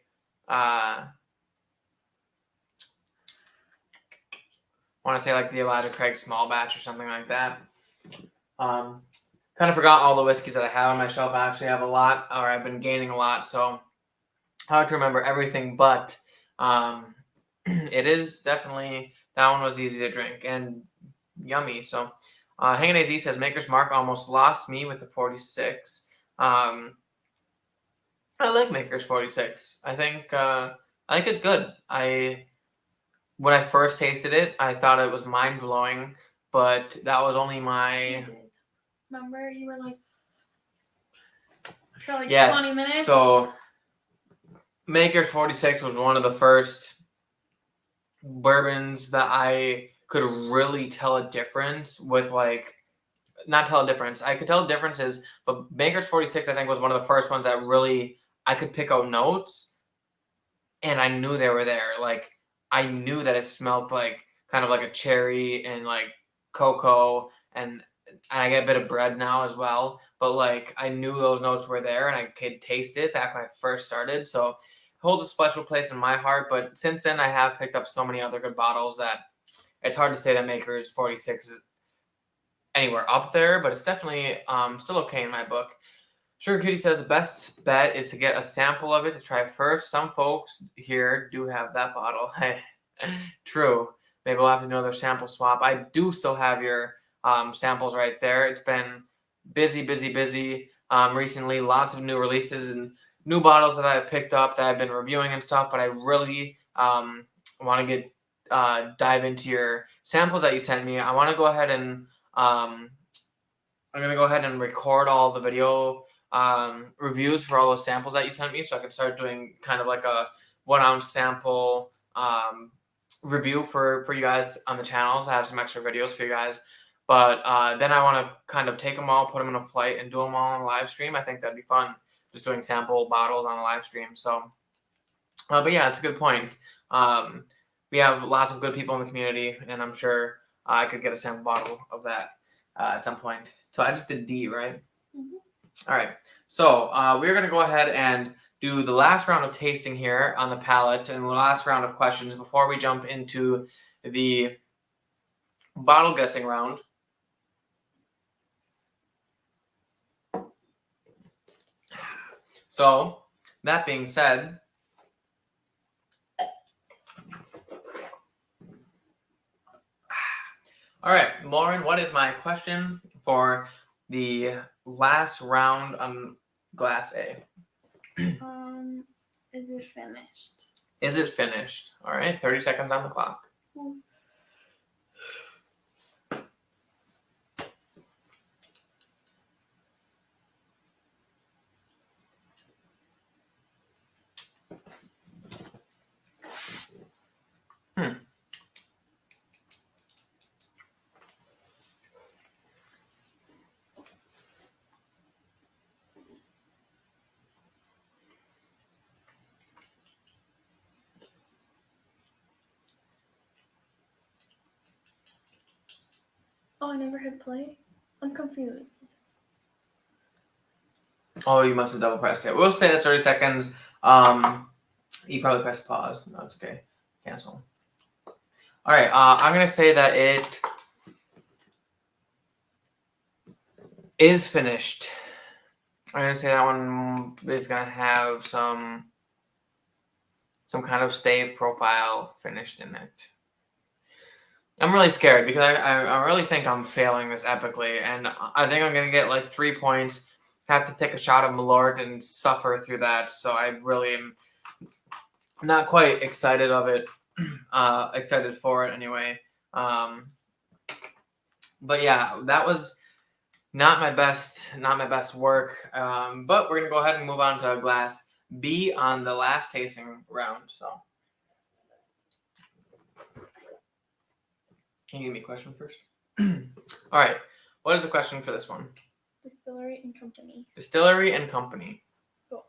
Speaker 1: I want to say the Elijah Craig small batch or something like that. Kind of forgot all the whiskeys that I have on my shelf. I actually have a lot, or I've been gaining a lot, so hard to remember everything. But it is definitely, that one was easy to drink and yummy. So Hanging AZ says, Maker's Mark almost lost me with the 46. I like Maker's 46. I think it's good. When I first tasted it, I thought it was mind blowing, but that was only my.
Speaker 2: Remember, you were for
Speaker 1: yes.
Speaker 2: 20 minutes.
Speaker 1: So Maker's 46 was one of the first bourbons that I could really tell a difference with, not tell a difference. I could tell differences, but Maker's 46 I think was one of the first ones that really I could pick out notes, and I knew they were there. I knew that it smelled kind of like a cherry and cocoa, and I get a bit of bread now as well. But I knew those notes were there, and I could taste it back when I first started. So it holds a special place in my heart. But since then, I have picked up so many other good bottles that it's hard to say that Maker's 46 is anywhere up there, but it's definitely still okay in my book. Sugar Kitty says the best bet is to get a sample of it to try first. Some folks here do have that bottle. Hey, true. Maybe we'll have to do another sample swap. I do still have your samples right there. It's been busy recently. Lots of new releases and new bottles that I've picked up that I've been reviewing and stuff. But I really want to dive into your samples that you sent me. I want to go ahead and I'm gonna go ahead and record all the video reviews for all those samples that you sent me, so I can start doing kind of like a 1 ounce sample review for you guys on the channel to have some extra videos for you guys. But then I want to kind of take them all, put them in a flight, and do them all on a live stream. I think that'd be fun, just doing sample bottles on a live stream. So, but yeah, it's a good point. We have lots of good people in the community, and I'm sure I could get a sample bottle of that at some point. So I just did D, right?
Speaker 2: Mm-hmm.
Speaker 1: All right. So we're going to go ahead and do the last round of tasting here on the palate and the last round of questions before we jump into the bottle guessing round. So that being said, all right, Lauren, what is my question for the last round on glass A?
Speaker 2: Is it finished?
Speaker 1: Is it finished? All right, 30 seconds on the clock.
Speaker 2: Oh, I never hit play? I'm confused.
Speaker 1: Oh, you must have double pressed it. We'll say that's 30 seconds. You probably pressed pause. No, it's okay. Cancel. All right, I'm going to say that it is finished. I'm going to say that one is going to have some kind of stave profile finished in it. I'm really scared because I really think I'm failing this epically, and I think I'm going to get like 3 points, have to take a shot of Malort and suffer through that, so I really am not quite excited of it, excited for it anyway. But yeah, that was not my best work, but we're going to go ahead and move on to glass B on the last tasting round, so. Can you give me a question first? All right. What is the question for this one?
Speaker 2: Distillery and company.
Speaker 1: Distillery and company.
Speaker 2: Cool.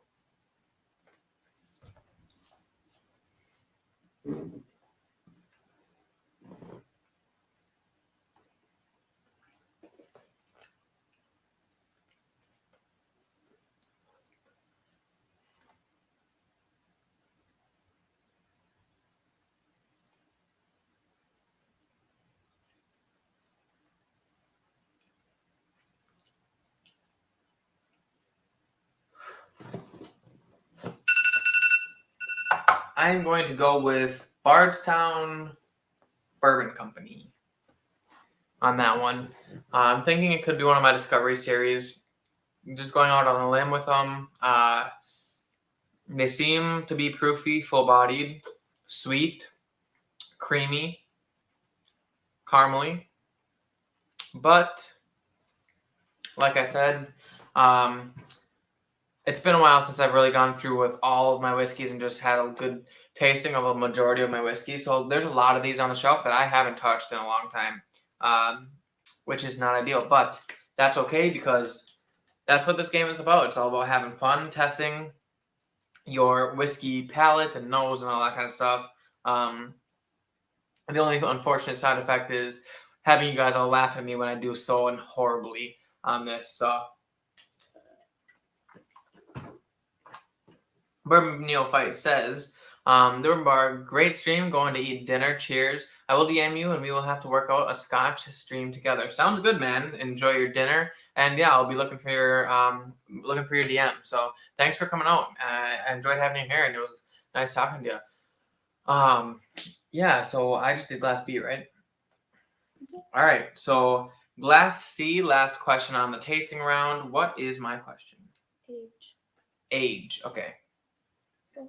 Speaker 1: I'm going to go with Bardstown Bourbon Company on that one. I'm thinking it could be one of my Discovery series. Just going out on a limb with them. They seem to be proofy, full-bodied, sweet, creamy, caramely. But, like I said, it's been a while since I've really gone through with all of my whiskeys and just had a good tasting of a majority of my whiskey. So there's a lot of these on the shelf that I haven't touched in a long time, which is not ideal. But that's okay because that's what this game is about. It's all about having fun, testing your whiskey palate and nose and all that kind of stuff. The only unfortunate side effect is having you guys all laugh at me when I do so horribly on this. So. Bourbon Neophyte says, the Bourbon Bar, great stream, going to eat dinner, cheers. I will DM you and we will have to work out a Scotch stream together. Sounds good, man. Enjoy your dinner. And yeah, I'll be looking for your DM. So thanks for coming out. I enjoyed having you here and it was nice talking to you. Yeah, so I just did glass B, right? All right, so glass C, last question on the tasting round. What is my question?
Speaker 2: Age.
Speaker 1: Age, okay.
Speaker 2: Go.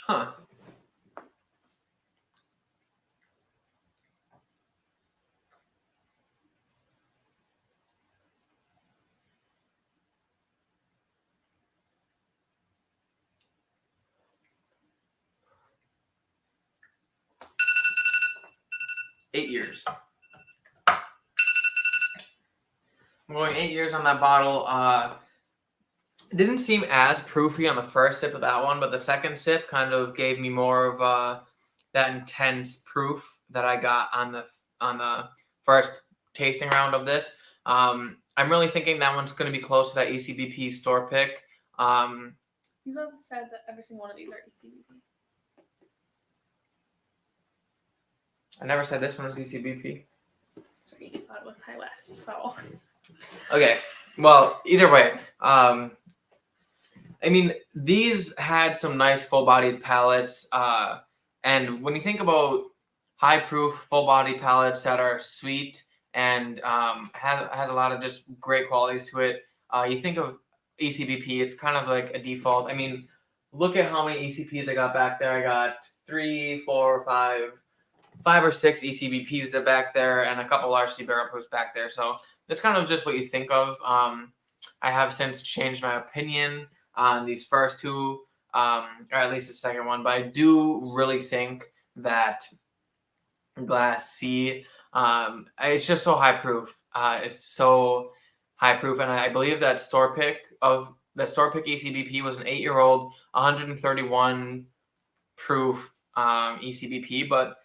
Speaker 1: Huh. 8 years. I'm going 8 years on that bottle. It didn't seem as proofy on the first sip of that one, but the second sip kind of gave me more of that intense proof that I got on the first tasting round of this. I'm really thinking that one's going to be close to that ECBP store pick.
Speaker 2: You've ever said that every single one of these are ECBP.
Speaker 1: I never said this one was ECBP.
Speaker 2: Sorry, you thought it was High West, so.
Speaker 1: Okay, well, either way, I mean, these had some nice full-bodied palates, and when you think about high-proof, full-body palates that are sweet and has a lot of just great qualities to it, you think of ECBP, it's kind of like a default. I mean, look at how many ECPs I got back there. I got 3, 4, 5 or 6 ECBPs that back there, and a couple RC barrel proofs back there. So that's kind of just what you think of. I have since changed my opinion on these first two, or at least the second one, but I do really think that Glass C, it's just so high proof. It's so high proof, and I believe that store pick ECBP was an 8-year-old, 131 proof ECBP, but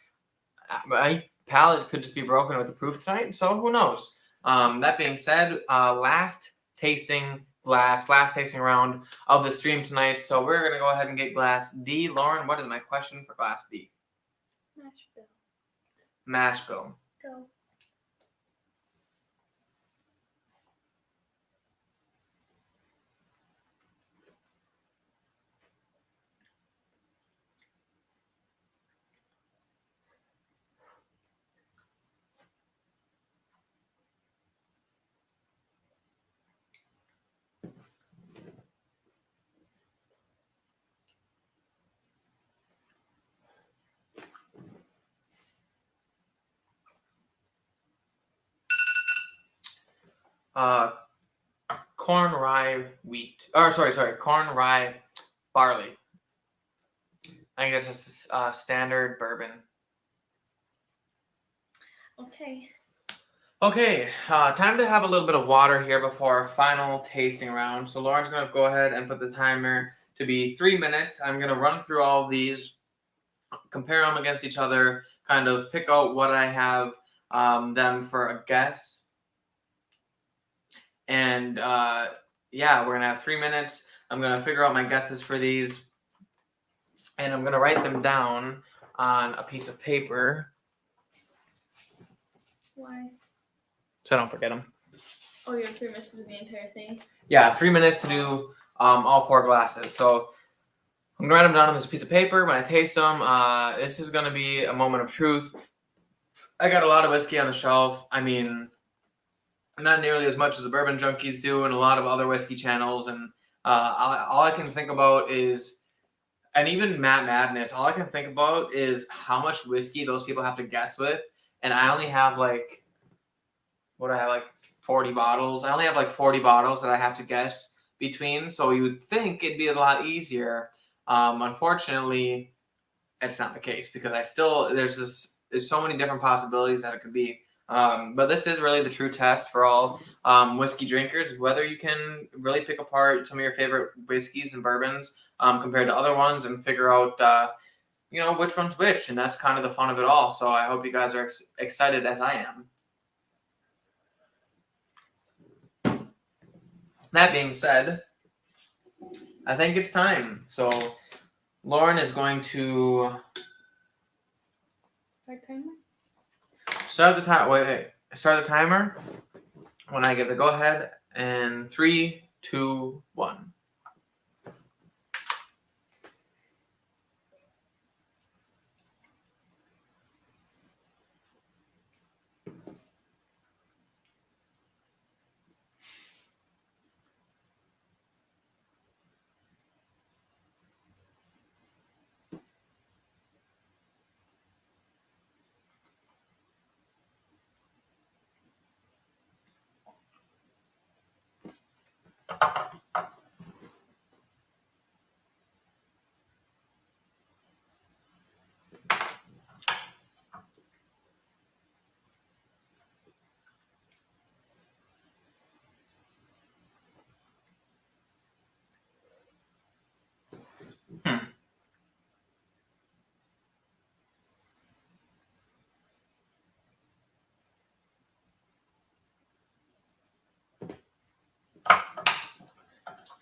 Speaker 1: my palate could just be broken with the proof tonight, so who knows? That being said, last tasting round of the stream tonight, so we're going to go ahead and get Glass D. Lauren, what is my question for Glass D?
Speaker 2: Mash bill.
Speaker 1: Mash bill.
Speaker 2: Go.
Speaker 1: Corn rye wheat. Corn rye barley. I guess it's standard bourbon.
Speaker 2: Okay.
Speaker 1: Okay, time to have a little bit of water here before our final tasting round. So Lauren's going to go ahead and put the timer to be 3 minutes. I'm going to run through all of these, compare them against each other, kind of pick out what I have them for a guess. And yeah, we're going to have 3 minutes. I'm going to figure out my guesses for these, and I'm going to write them down on a piece of paper.
Speaker 2: Why?
Speaker 1: So I don't forget them.
Speaker 2: Oh, you have 3 minutes to do the entire thing?
Speaker 1: Yeah, 3 minutes to do all 4 glasses. So I'm going to write them down on this piece of paper. When I taste them, this is going to be a moment of truth. I got a lot of whiskey on the shelf. I mean, not nearly as much as the Bourbon Junkies do and a lot of other whiskey channels. And all I can think about is, and even Matt Madness, all I can think about is how much whiskey those people have to guess with. And I only have like 40 bottles. I only have like 40 bottles that I have to guess between. So you would think it'd be a lot easier. Unfortunately, it's not the case because there's so many different possibilities that it could be. But this is really the true test for all whiskey drinkers, whether you can really pick apart some of your favorite whiskeys and bourbons compared to other ones and figure out, which one's which. And that's kind of the fun of it all. So I hope you guys are excited as I am. That being said, I think it's time. So Lauren is going to
Speaker 2: Start timer?
Speaker 1: start the timer when I get the go ahead. And 3, 2, 1.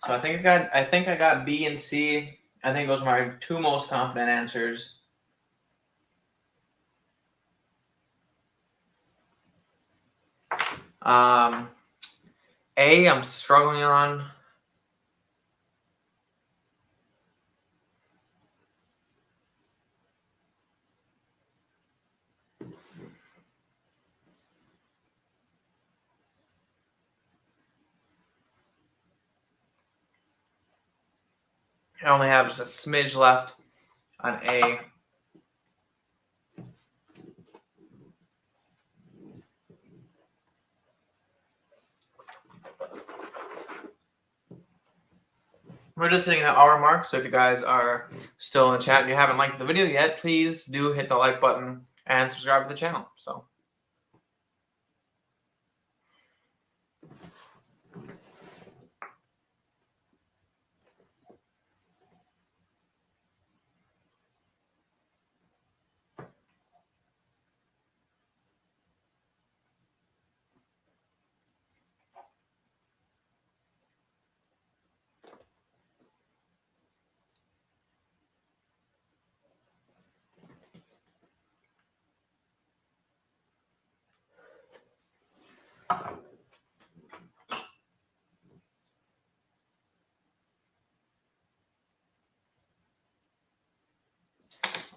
Speaker 1: So I think I got B and C. I think those are my two most confident answers. A, I'm struggling on. I only have just a smidge left on A. We're just hitting the hour mark, so if you guys are still in the chat and you haven't liked the video yet, please do hit the like button and subscribe to the channel. So.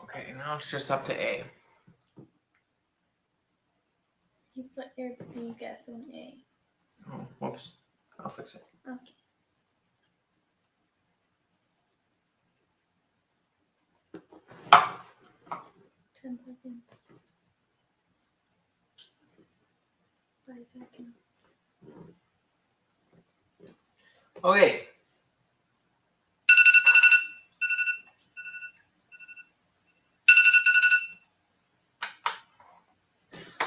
Speaker 1: Okay, now it's just up to A.
Speaker 2: You put your B guess in A.
Speaker 1: Oh, whoops. I'll fix it.
Speaker 2: Okay. Ten seconds. 5 seconds.
Speaker 1: Okay.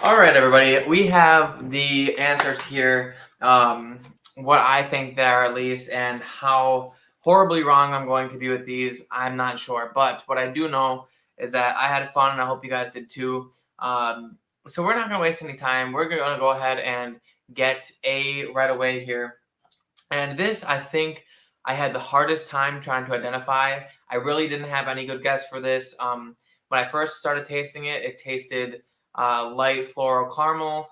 Speaker 1: All right, everybody. We have the answers here. What I think they are, at least, and how horribly wrong I'm going to be with these, I'm not sure. But what I do know is that I had fun, and I hope you guys did too. So we're not going to waste any time. We're going to go ahead and get A right away here. And this, I think, I had the hardest time trying to identify. I really didn't have any good guess for this. When I first started tasting it, it tasted light floral caramel.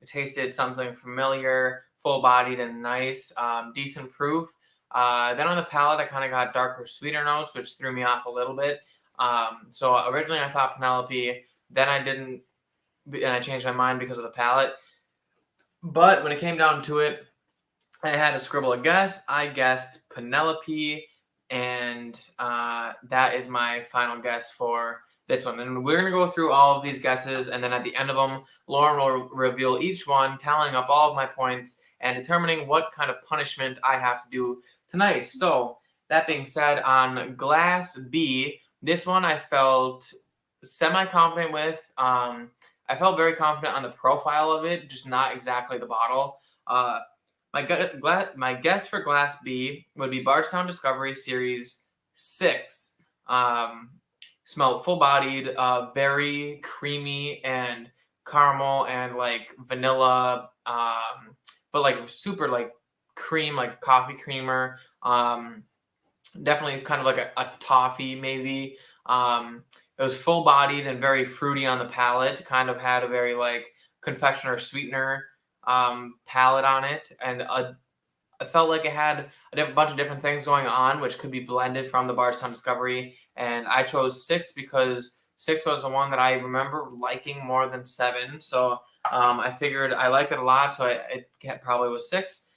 Speaker 1: It tasted something familiar, full-bodied and nice, decent proof. Then on the palate, I kind of got darker, sweeter notes, which threw me off a little bit. So originally I thought Penelope, then I didn't, and I changed my mind because of the palate. But when it came down to it, I had to scribble a guess. I guessed Penelope, and that is my final guess for this one. And we're going to go through all of these guesses, and then at the end of them, Loren will reveal each one, tallying up all of my points and determining what kind of punishment I have to do tonight. So, that being said, on glass B, this one I felt semi-confident with. I felt very confident on the profile of it, just not exactly the bottle. My guess for Glass B would be Bardstown Discovery Series 6. Smelled full-bodied, very creamy and caramel and like vanilla, but like super like cream, like coffee creamer. Definitely kind of like a toffee maybe. It was full-bodied and very fruity on the palate. Kind of had a very like confectioner sweetener palette on it, and I felt like it had a bunch of different things going on, which could be blended from the Bardstown Discovery. And I chose 6 because 6 was the one that I remember liking more than 7. So I figured I liked it a lot, so it probably was 6.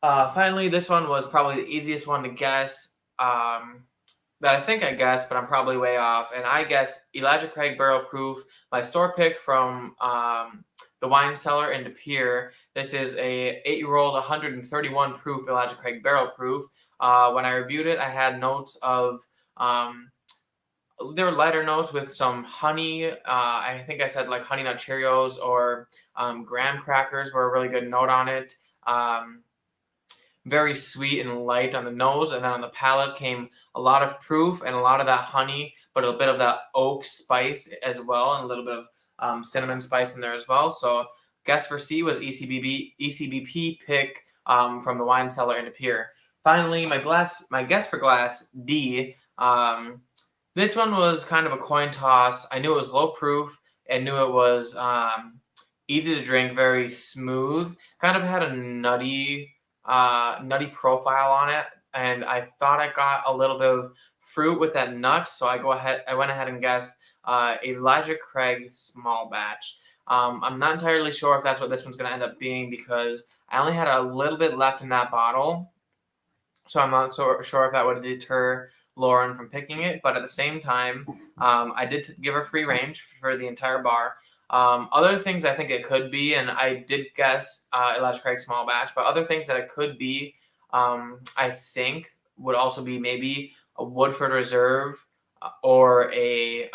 Speaker 1: Finally, this one was probably the easiest one to guess. That I think I guessed, but I'm probably way off. And I guessed Elijah Craig Barrel Proof, my store pick from the wine cellar in De Pere. This is a 8-year-old 131 proof Elijah Craig Barrel Proof. When I reviewed it, I had notes of there were lighter notes with some honey. I think I said like Honey Nut Cheerios or graham crackers were a really good note on it. Very sweet and light on the nose, and then on the palate came a lot of proof and a lot of that honey, but a bit of that oak spice as well, and a little bit of cinnamon spice in there as well. So guess for C was ECBP pick from the wine cellar in De Pere. finally, my guess for glass D. This one was kind of a coin toss. I knew it was low proof. I knew it was easy to drink, very smooth. Kind of had a nutty profile on it, and I thought I got a little bit of fruit with that nut. So I went ahead and guessed Elijah Craig small batch. I'm not entirely sure if that's what this one's going to end up being because I only had a little bit left in that bottle. So I'm not so sure if that would deter Loren from picking it. But at the same time, I did give her free range for the entire bar. Other things I think it could be, and I did guess Elijah Craig small batch, but other things that it could be, I think would also be maybe a Woodford Reserve or a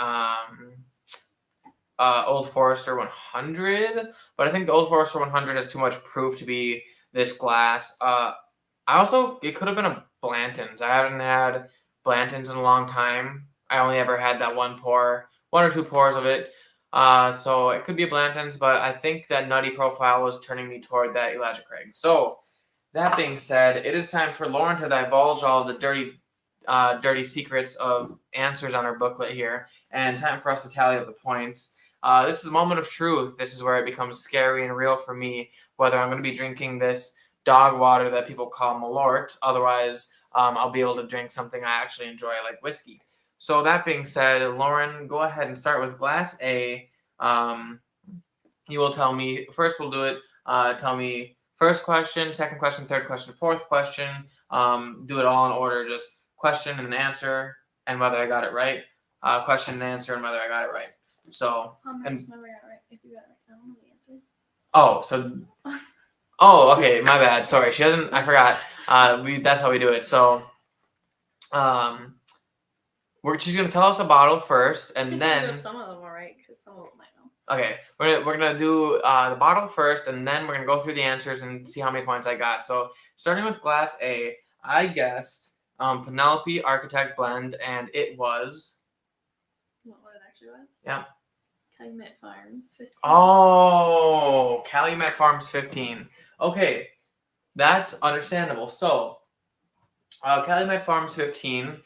Speaker 1: Old Forester 100. But I think the Old Forester 100 has too much proof to be this glass. It could have been a Blanton's. I haven't had Blanton's in a long time. I only ever had that one or two pours of it. So it could be a Blanton's, but I think that nutty profile was turning me toward that Elijah Craig. So that being said, it is time for Loren to divulge all the dirty secrets of answers on her booklet here, and time for us to tally up the points. This is a moment of truth. This is where it becomes scary and real for me, whether I'm going to be drinking this dog water that people call Malort. Otherwise, I'll be able to drink something I actually enjoy, like whiskey. So that being said, Loren, go ahead and start with glass A. You will tell me, first we'll do it, tell me first question, second question, third question, fourth question. Do it all in order, just question and answer, and whether I got it right. Question and answer, and whether I got it right. So,
Speaker 2: I just never got it right. If you got it right, I don't know the answers.
Speaker 1: Okay, my bad. Sorry, she doesn't. I forgot. That's how we do it. So, she's gonna tell us a bottle first, and then
Speaker 2: some of them are right because some of them might know.
Speaker 1: Okay, we're gonna do the bottle first, and then we're gonna go through the answers and see how many points I got. So, starting with glass A, I guessed Penelope Architect Blend, and it was
Speaker 2: What it actually was?
Speaker 1: Yeah.
Speaker 2: Calumet Farms 15.
Speaker 1: Oh, Calumet Farms 15. Okay, that's understandable. So, Calumet Farms 15.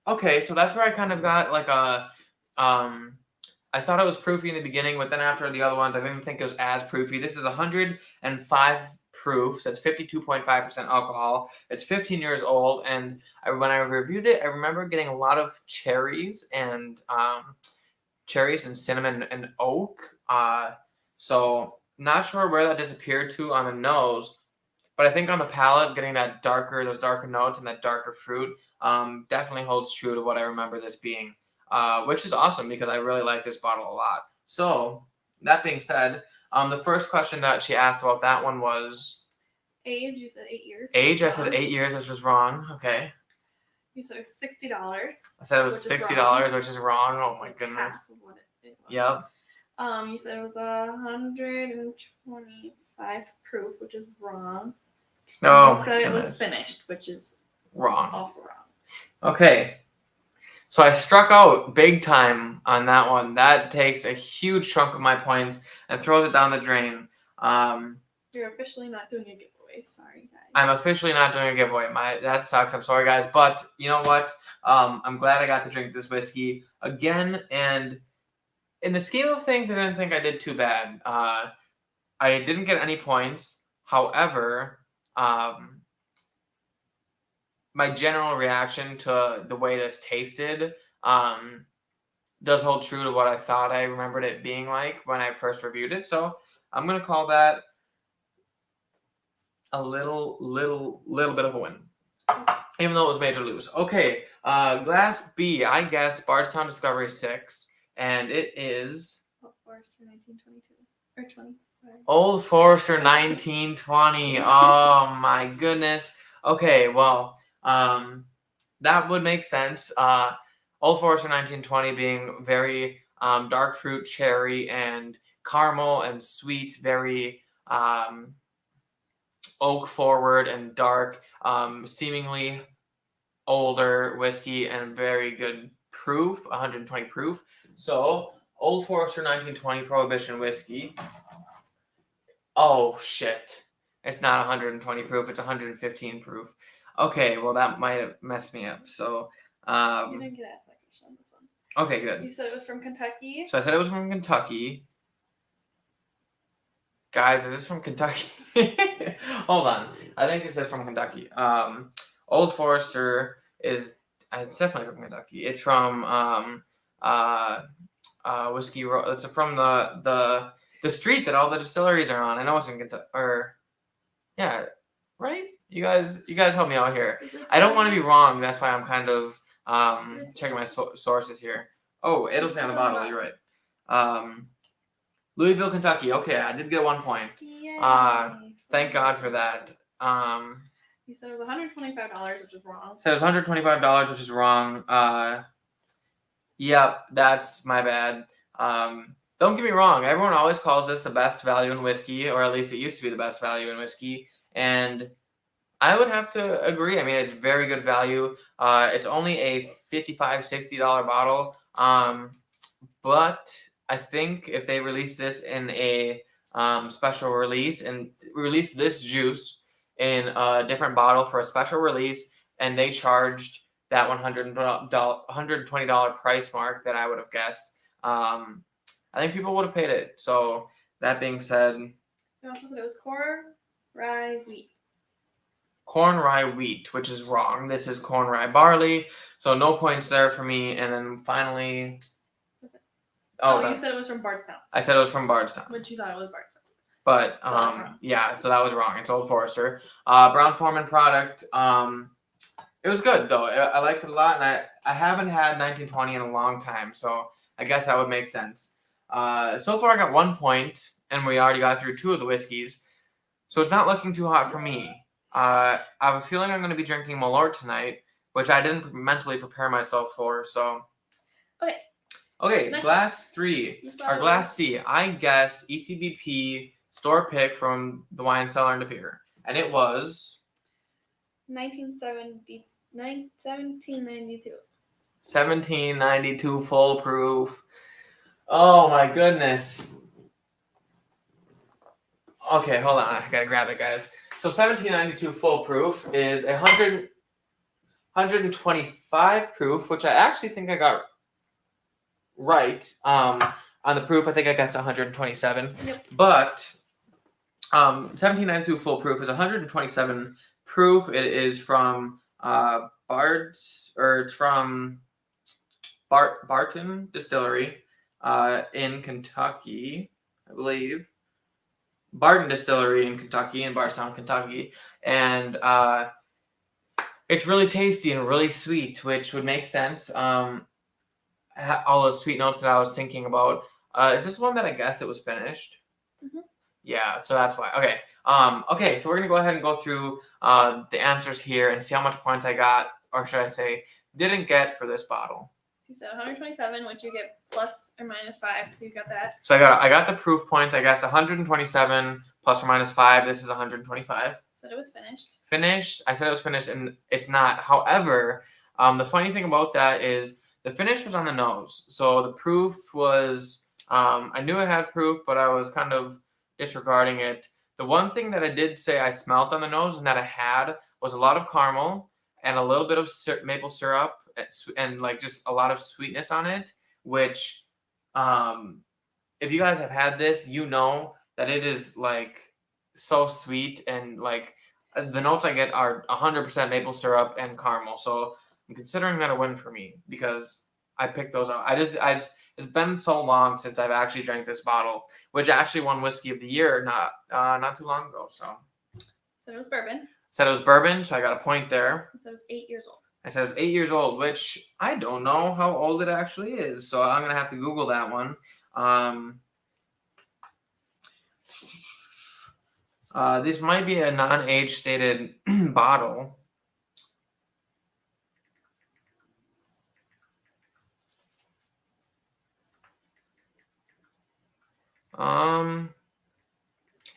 Speaker 1: Okay, so that's where I kind of got like a I thought it was proofy in the beginning, but then after the other ones, I didn't think it was as proofy. This is 105 proof, so that's 52.5% alcohol. It's 15 years old, and when I reviewed it, I remember getting a lot of cherries and cinnamon and oak. So not sure where that disappeared to on the nose, but I think on the palate, getting those darker notes and that darker fruit, definitely holds true to what I remember this being. Which is awesome because I really like this bottle a lot. So, that being said, the first question that she asked about that one was
Speaker 2: age. You said 8 years.
Speaker 1: Age, I said 8 years, which was wrong. Okay.
Speaker 2: You said $60.
Speaker 1: I said it was $60, which is wrong. Oh my goodness.
Speaker 2: Half of what it was.
Speaker 1: Yep.
Speaker 2: You said it was 125 proof, which is wrong.
Speaker 1: No.
Speaker 2: You said it was finished, which is
Speaker 1: wrong.
Speaker 2: Also wrong.
Speaker 1: Okay. So I struck out big time on that one. That takes a huge chunk of my points and throws it down the drain.
Speaker 2: You're officially not doing a giveaway. Sorry, guys.
Speaker 1: I'm officially not doing a giveaway. That sucks. I'm sorry, guys. But you know what? I'm glad I got to drink this whiskey again. And in the scheme of things, I didn't think I did too bad. I didn't get any points. However, my general reaction to the way this tasted does hold true to what I thought I remembered it being like when I first reviewed it. So I'm going to call that a little bit of a win, even though it was major lose. Okay, glass B, I guess Bardstown Discovery 6, and it is
Speaker 2: Old Forester 1922 or 20. Sorry.
Speaker 1: Old Forester 1920. Oh my goodness. Okay, well, that would make sense. Old Forester 1920 being very dark fruit, cherry, and caramel and sweet, very oak forward and dark, seemingly older whiskey and very good proof, 120 proof. So, Old Forester 1920 Prohibition whiskey. Oh, shit. It's not 120 proof. It's 115 proof. Okay, well that might have messed me up. So,
Speaker 2: You didn't get asked that question on this one.
Speaker 1: okay, good.
Speaker 2: You said it was from Kentucky.
Speaker 1: So I said it was from Kentucky. Guys, is this from Kentucky? Hold on. I think this is from Kentucky. Old Forester is it's definitely from Kentucky. It's from Whiskey Row. It's from the street that all the distilleries are on. I know it's in Kentucky. Or yeah, right? You guys help me out here. I don't want to be wrong. That's why I'm kind of checking my sources here. Oh, it'll say on the bottle. You're right. Louisville, Kentucky. Okay, I did get 1 point.
Speaker 2: Yay.
Speaker 1: Thank God for that.
Speaker 2: You said it was $125, which is wrong.
Speaker 1: So it was $125, which is wrong. Yep, that's my bad. Don't get me wrong. Everyone always calls this the best value in whiskey, or at least it used to be the best value in whiskey. And I would have to agree. I mean, it's very good value. It's only a $55, $60 bottle. But I think if they release this in a special release and release this juice in a different bottle for a special release, and they charged that $120 price mark that I would have guessed, I think people would have paid it. So that being said,
Speaker 2: You also said it was corn, rye, wheat.
Speaker 1: Corn, rye, wheat, which is wrong. This is corn, rye, barley. So no points there for me. And then finally,
Speaker 2: you said it was from Bardstown.
Speaker 1: I said it was from Bardstown.
Speaker 2: But you thought it was Bardstown.
Speaker 1: But
Speaker 2: So
Speaker 1: yeah, so that was wrong. It's Old Forester. Brown-Forman product. It was good though. I liked it a lot, and I haven't had 1920 in a long time, so I guess that would make sense. So far I got 1 point, and we already got through 2 of the whiskeys, so it's not looking too hot for me. I have a feeling I'm going to be drinking Malort tonight, which I didn't mentally prepare myself for. So okay,
Speaker 2: Next
Speaker 1: glass 3 or glass C. I guessed ECBP store pick from the wine cellar in De Pere, and it was
Speaker 2: 1792.
Speaker 1: 1792 full proof. Oh my goodness. Okay, hold on. I gotta grab it, guys. So 1792 full proof is 125 proof, which I actually think I got right. On the proof, I think I guessed 127.
Speaker 2: Yep.
Speaker 1: But 1792 full proof is 127 proof. It is from it's from Barton Distillery in Kentucky, I believe. Barton Distillery in Kentucky, in Bardstown, Kentucky. And it's really tasty and really sweet, which would make sense. All those sweet notes that I was thinking about. Is this one that I guessed it was finished?
Speaker 2: Mm-hmm.
Speaker 1: Yeah, so that's why. Okay. Okay, so we're gonna go ahead and go through the answers here and see how much points I got, or should I say, didn't get for this bottle.
Speaker 2: So you said 127, which you get plus or minus 5, so you got that.
Speaker 1: So I got the proof points. I guessed 127 plus or minus 5. This is 125.
Speaker 2: Said it was finished.
Speaker 1: Finished. I said it was finished, and it's not. However, the funny thing about that is the finish was on the nose. So the proof was. I knew it had proof, but I was kind of disregarding it. The one thing that I did say I smelt on the nose and that I had was a lot of caramel and a little bit of maple syrup and like just a lot of sweetness on it, which if you guys have had this, you know that it is like so sweet, and like the notes I get are 100% maple syrup and caramel. So I'm considering that a win for me because I picked those out. It's been so long since I've actually drank this bottle, which actually won Whiskey of the Year not too long ago. So
Speaker 2: it was bourbon.
Speaker 1: Said it was bourbon, so I got a point there.
Speaker 2: So it was 8 years old.
Speaker 1: I said it was 8 years old, which I don't know how old it actually is. So I'm gonna have to Google that one. This might be a non-age stated bottle.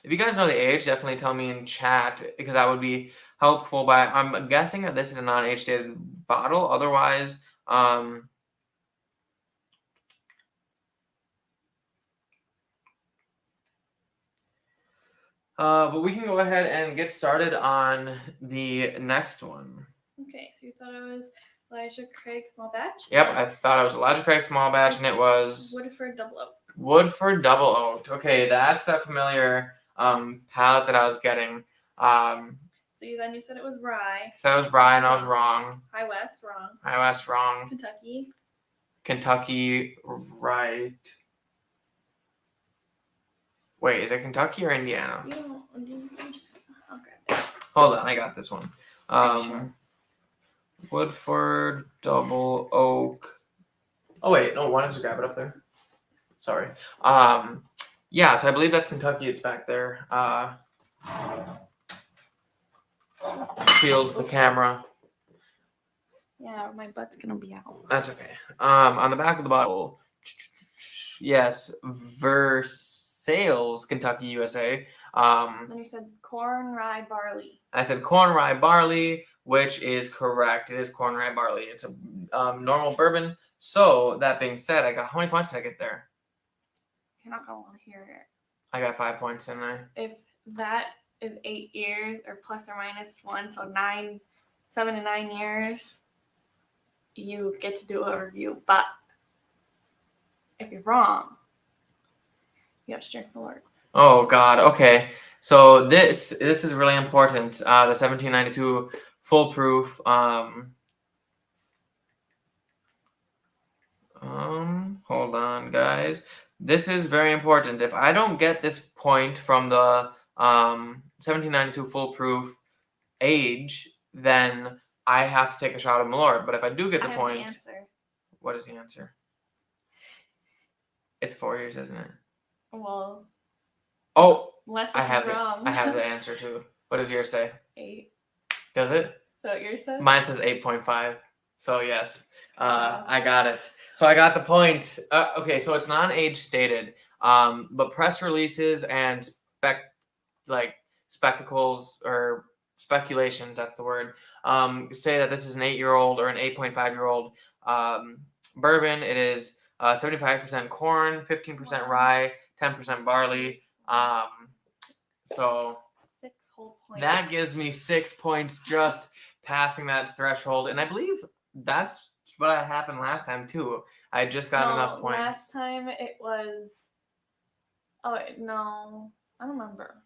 Speaker 1: If you guys know the age, definitely tell me in chat because that would be helpful. But I'm guessing that this is a non-age stated bottle. Otherwise, But we can go ahead and get started on the next one.
Speaker 2: Okay, so you thought it was Elijah Craig small batch?
Speaker 1: Yep, I thought it was Elijah Craig small batch, and it was
Speaker 2: Woodford Double Oak.
Speaker 1: Woodford Double Oaked. Okay, that's that familiar palette that I was getting.
Speaker 2: So you said it was rye.
Speaker 1: Said it was rye, and I was wrong.
Speaker 2: High West, wrong.
Speaker 1: High West, wrong.
Speaker 2: Kentucky,
Speaker 1: right. Wait, is it Kentucky or Indiana?
Speaker 2: You don't. I'll grab it.
Speaker 1: Hold on, I got this one.
Speaker 2: Sure.
Speaker 1: Woodford Double Oak. Oh wait, no, why don't you grab it up there? Sorry. Yeah, so I believe that's Kentucky. It's back there. Shield the camera.
Speaker 2: Yeah, my butt's gonna be out.
Speaker 1: That's okay. On the back of the bottle, yes, Versailles, Kentucky, USA.
Speaker 2: Then you said corn, rye, barley.
Speaker 1: I said corn, rye, barley, which is correct. It is corn, rye, barley. It's a normal bourbon. So that being said, I got how many points did I get there?
Speaker 2: You're not gonna want to hear it.
Speaker 1: I got 5 points, didn't I?
Speaker 2: If that is 8 years or plus or minus 1, so 7 to 9 years, you get to do a review. But if you're wrong, you have to drink the Lord.
Speaker 1: Oh God. Okay. So this is really important. The 1792 foolproof. Hold on, guys. This is very important. If I don't get this point from the 1792 foolproof age, then I have to take a shot of Malort. But if I do get the point,
Speaker 2: the answer.
Speaker 1: What is the answer? It's 4 years, isn't it?
Speaker 2: Well.
Speaker 1: Oh,
Speaker 2: unless
Speaker 1: I have
Speaker 2: wrong.
Speaker 1: I have the answer too. What does yours say?
Speaker 2: 8.
Speaker 1: Does it?
Speaker 2: So what yours says?
Speaker 1: Mine says 8.5. So yes, I got it. So I got the point. Okay, so it's non-age stated, but press releases and spectacles or speculations, that's the word, say that this is an 8-year-old or an 8.5-year-old bourbon. It is 75% corn, 15% rye, 10% barley. So
Speaker 2: 6 whole points.
Speaker 1: that gives me 6 points just passing that threshold, and I believe that's what happened last time too. I just got enough points.
Speaker 2: Last time it was. Oh no, I don't remember.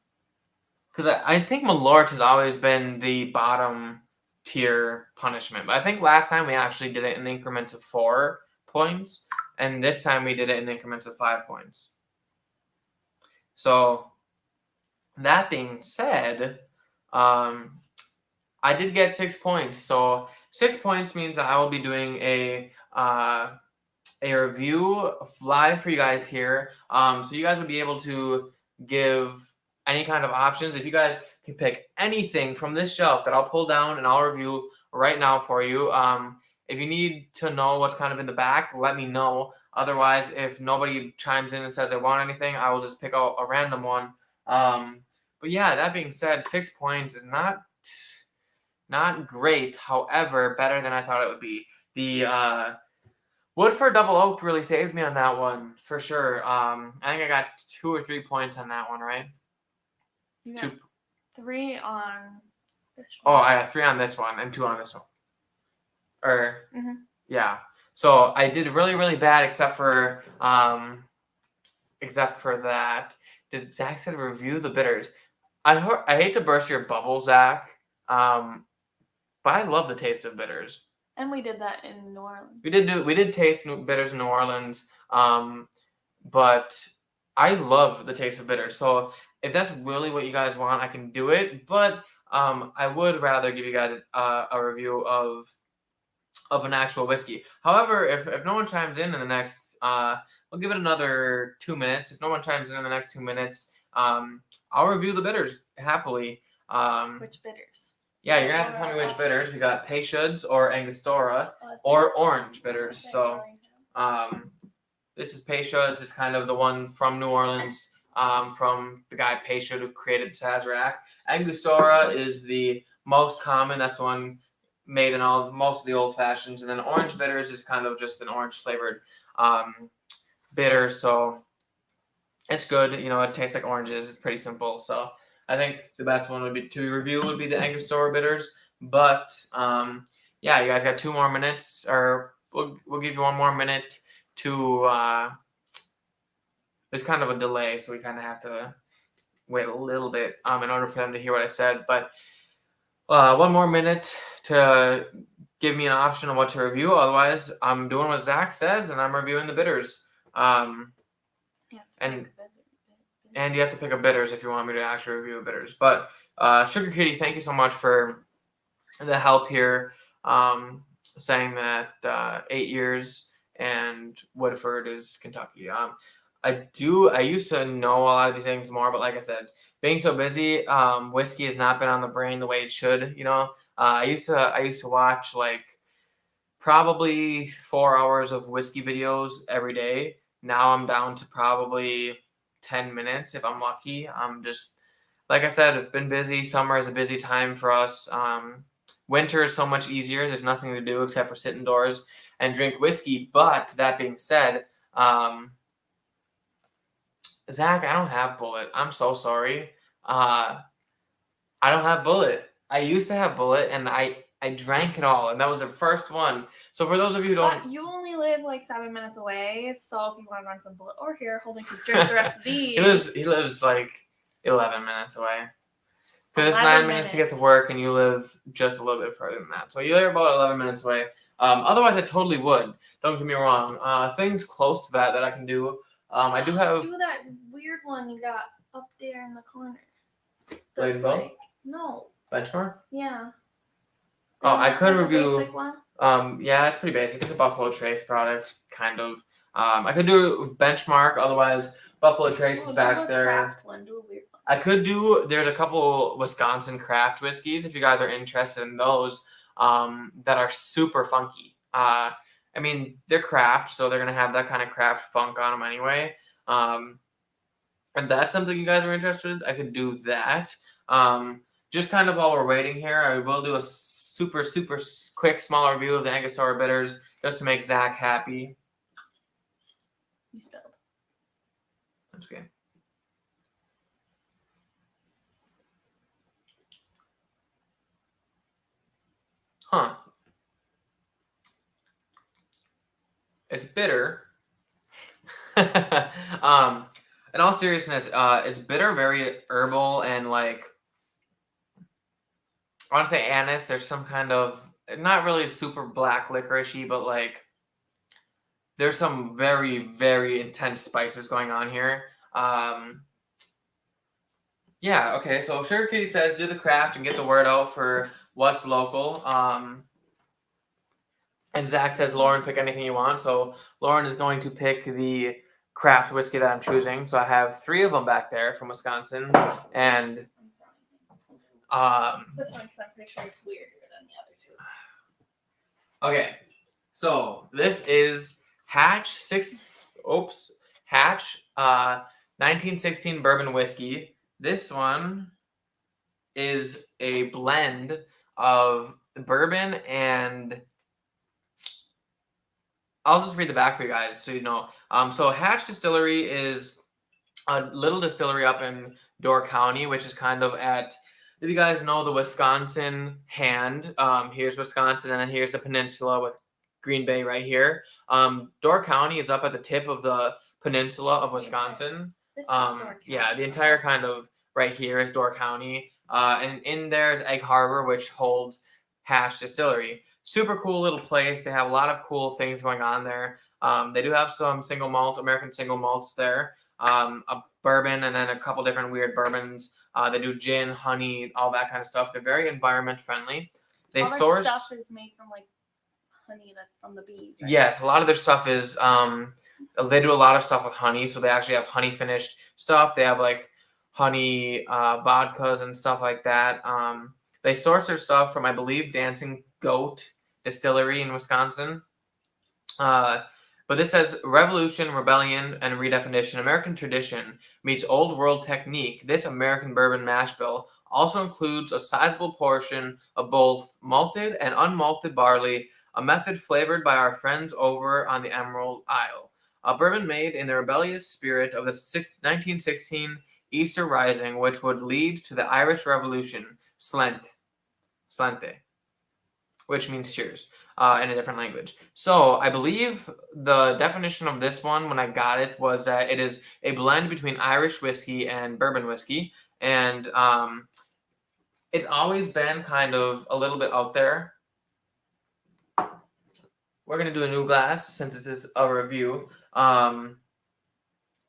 Speaker 1: Because I think Malort has always been the bottom tier punishment, but I think last time we actually did it in increments of 4 points, and this time we did it in increments of 5 points. So that being said, I did get 6 points. So 6 points means I will be doing a review live for you guys here. So you guys would be able to give any kind of options. If you guys can pick anything from this shelf that I'll pull down and I'll review right now for you. If you need to know what's kind of in the back, let me know. Otherwise, if nobody chimes in and says I want anything, I will just pick out a random one. But yeah, that being said, 6 points is not great. However, better than I thought it would be. The Woodford Double Oaked really saved me on that one for sure. I think I got 2 or 3 points on that one, right?
Speaker 2: You got 3 on this
Speaker 1: one.
Speaker 2: one.
Speaker 1: Oh, I got 3 on this one and 2 on this one. Yeah. So I did really, really bad except for that. Did Zach said review the bitters? I hate to burst your bubble, Zach. But I love the taste of bitters.
Speaker 2: And we did that in New Orleans.
Speaker 1: We did taste bitters in New Orleans. But I love the taste of bitters. So if that's really what you guys want, I can do it. But I would rather give you guys a review of an actual whiskey. However, if no one chimes in the next, I'll give it another 2 minutes. If no one chimes in the next 2 minutes, I'll review the bitters happily.
Speaker 2: Which bitters?
Speaker 1: Yeah, you're gonna have to tell me which bitters. We got Peychaud's or Angostura or orange bitters. So this is Peychaud's. It's kind of the one from New Orleans, from the guy Peychaud who created the Sazerac. Angostura is the most common. That's the one made in most of the old fashions. And then orange bitters is kind of just an orange flavored bitter. So it's good. You know, it tastes like oranges. It's pretty simple. So I think the best one would be to review would be the Angostura bitters. But yeah, you guys got 2 more minutes, or we'll give you 1 more minute to. There's kind of a delay, so we kind of have to wait a little bit in order for them to hear what I said. But 1 more minute to give me an option on what to review. Otherwise, I'm doing what Zach says, and I'm reviewing the bitters.
Speaker 2: Yes.
Speaker 1: And you have to pick a bitters if you want me to actually review a bitters. But Sugar Kitty, thank you so much for the help here, saying that 8 years and Woodford is Kentucky. I used to know a lot of these things more, but like I said, being so busy, whiskey has not been on the brain the way it should. I used to watch like probably 4 hours of whiskey videos every day. Now I'm down to probably 10 minutes if I'm lucky. I'm just, like I said, I've been busy. Summer is a busy time for us. Winter is so much easier. There's nothing to do except for sit indoors and drink whiskey. But that being said, Zach, I don't have Bullet. I'm so sorry. I don't have Bullet. I used to have Bullet, and I drank it all, and that was the first one. So for those of you who don't...
Speaker 2: But you only live like 7 minutes away, so if you want to run some Bullet over here, Holden could drink the rest of these.
Speaker 1: He lives like 11 minutes away. Because it's 9 minutes to get to work, and you live just a little bit further than that. So you live about 11 minutes away. Otherwise, I totally would. Don't get me wrong. Things close to that I can do. I do have...
Speaker 2: Do that weird one you got up there in the corner.
Speaker 1: Blade and Bow?
Speaker 2: No.
Speaker 1: Benchmark?
Speaker 2: Yeah.
Speaker 1: Oh, I could review...
Speaker 2: Basic one?
Speaker 1: Yeah, it's pretty basic. It's a Buffalo Trace product, kind of. I could do Benchmark. Otherwise, Buffalo Trace is back there.
Speaker 2: Craft one. Do a weird one.
Speaker 1: I could do... There's a couple Wisconsin craft whiskeys, if you guys are interested in those, that are super funky. I mean, they're craft, so they're going to have that kind of craft funk on them anyway. And that's something you guys are interested in, I could do that. Just kind of while we're waiting here, I will do a super quick small review of the Angostura bitters just to make Zach happy.
Speaker 2: You spelled.
Speaker 1: That's okay. Huh. It's bitter. In all seriousness, it's bitter, very herbal, and like, I want to say anise. There's some kind of, not really super black licoricey, but like there's some very intense spices going on here. Yeah, okay, so Sugar Kitty says do the craft and get the word out for what's local. And Zach says, Loren, pick anything you want. So Loren is going to pick the craft whiskey that I'm choosing. So I have 3 of them back there from Wisconsin. And
Speaker 2: this one, because I'm pretty sure it's weirder than the other 2.
Speaker 1: Okay, so this is Hatch 1916 bourbon whiskey. This one is a blend of bourbon and... I'll just read the back for you guys so you know. So Hatch Distillery is a little distillery up in Door County, which is kind of at, if you guys know the Wisconsin hand, here's Wisconsin, and then here's the peninsula with Green Bay right here. Door County is up at the tip of the peninsula of Wisconsin.
Speaker 2: This is Door County.
Speaker 1: Yeah, the entire kind of right here is Door County. And in there is Egg Harbor, which holds Hatch Distillery. Super cool little place. They have a lot of cool things going on there. They do have some single malt, American single malts there. A bourbon, and then a couple different weird bourbons. They do gin, honey, all that kind of stuff. They're very environment friendly. They
Speaker 2: all their
Speaker 1: source
Speaker 2: stuff is made from like honey from the bees, right?
Speaker 1: Yes, a lot of their stuff is they do a lot of stuff with honey, so they actually have honey finished stuff. They have like honey vodkas and stuff like that. They source their stuff from, I believe, Dancing Goat Distillery in Wisconsin. But this says revolution, rebellion, and redefinition. American tradition meets old world technique. This American bourbon mash bill also includes a sizable portion of both malted and unmalted barley, a method flavored by our friends over on the Emerald Isle. A bourbon made in the rebellious spirit of the 1916 Easter Rising, which would lead to the Irish Revolution, slente, which means cheers in a different language. So I believe the definition of this one when I got it was that it is a blend between Irish whiskey and bourbon whiskey, and it's always been kind of a little bit out there. We're gonna do a new glass since this is a review. I'm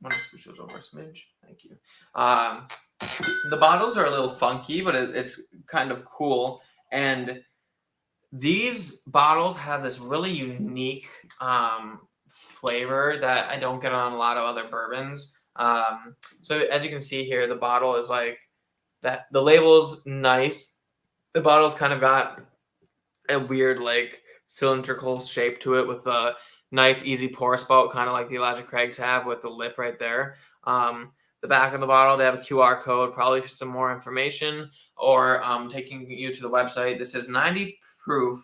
Speaker 1: gonna switch those over a smidge. Thank you. The bottles are a little funky, but it's kind of cool. And these bottles have this really unique flavor that I don't get on a lot of other bourbons. So as you can see here, the bottle is like that. The label's nice. The bottle's kind of got a weird like cylindrical shape to it with a nice easy pour spout, kind of like the Elijah Craig's have with the lip right there. The back of the bottle, they have a QR code, probably for some more information, or taking you to the website. This is 90 proof,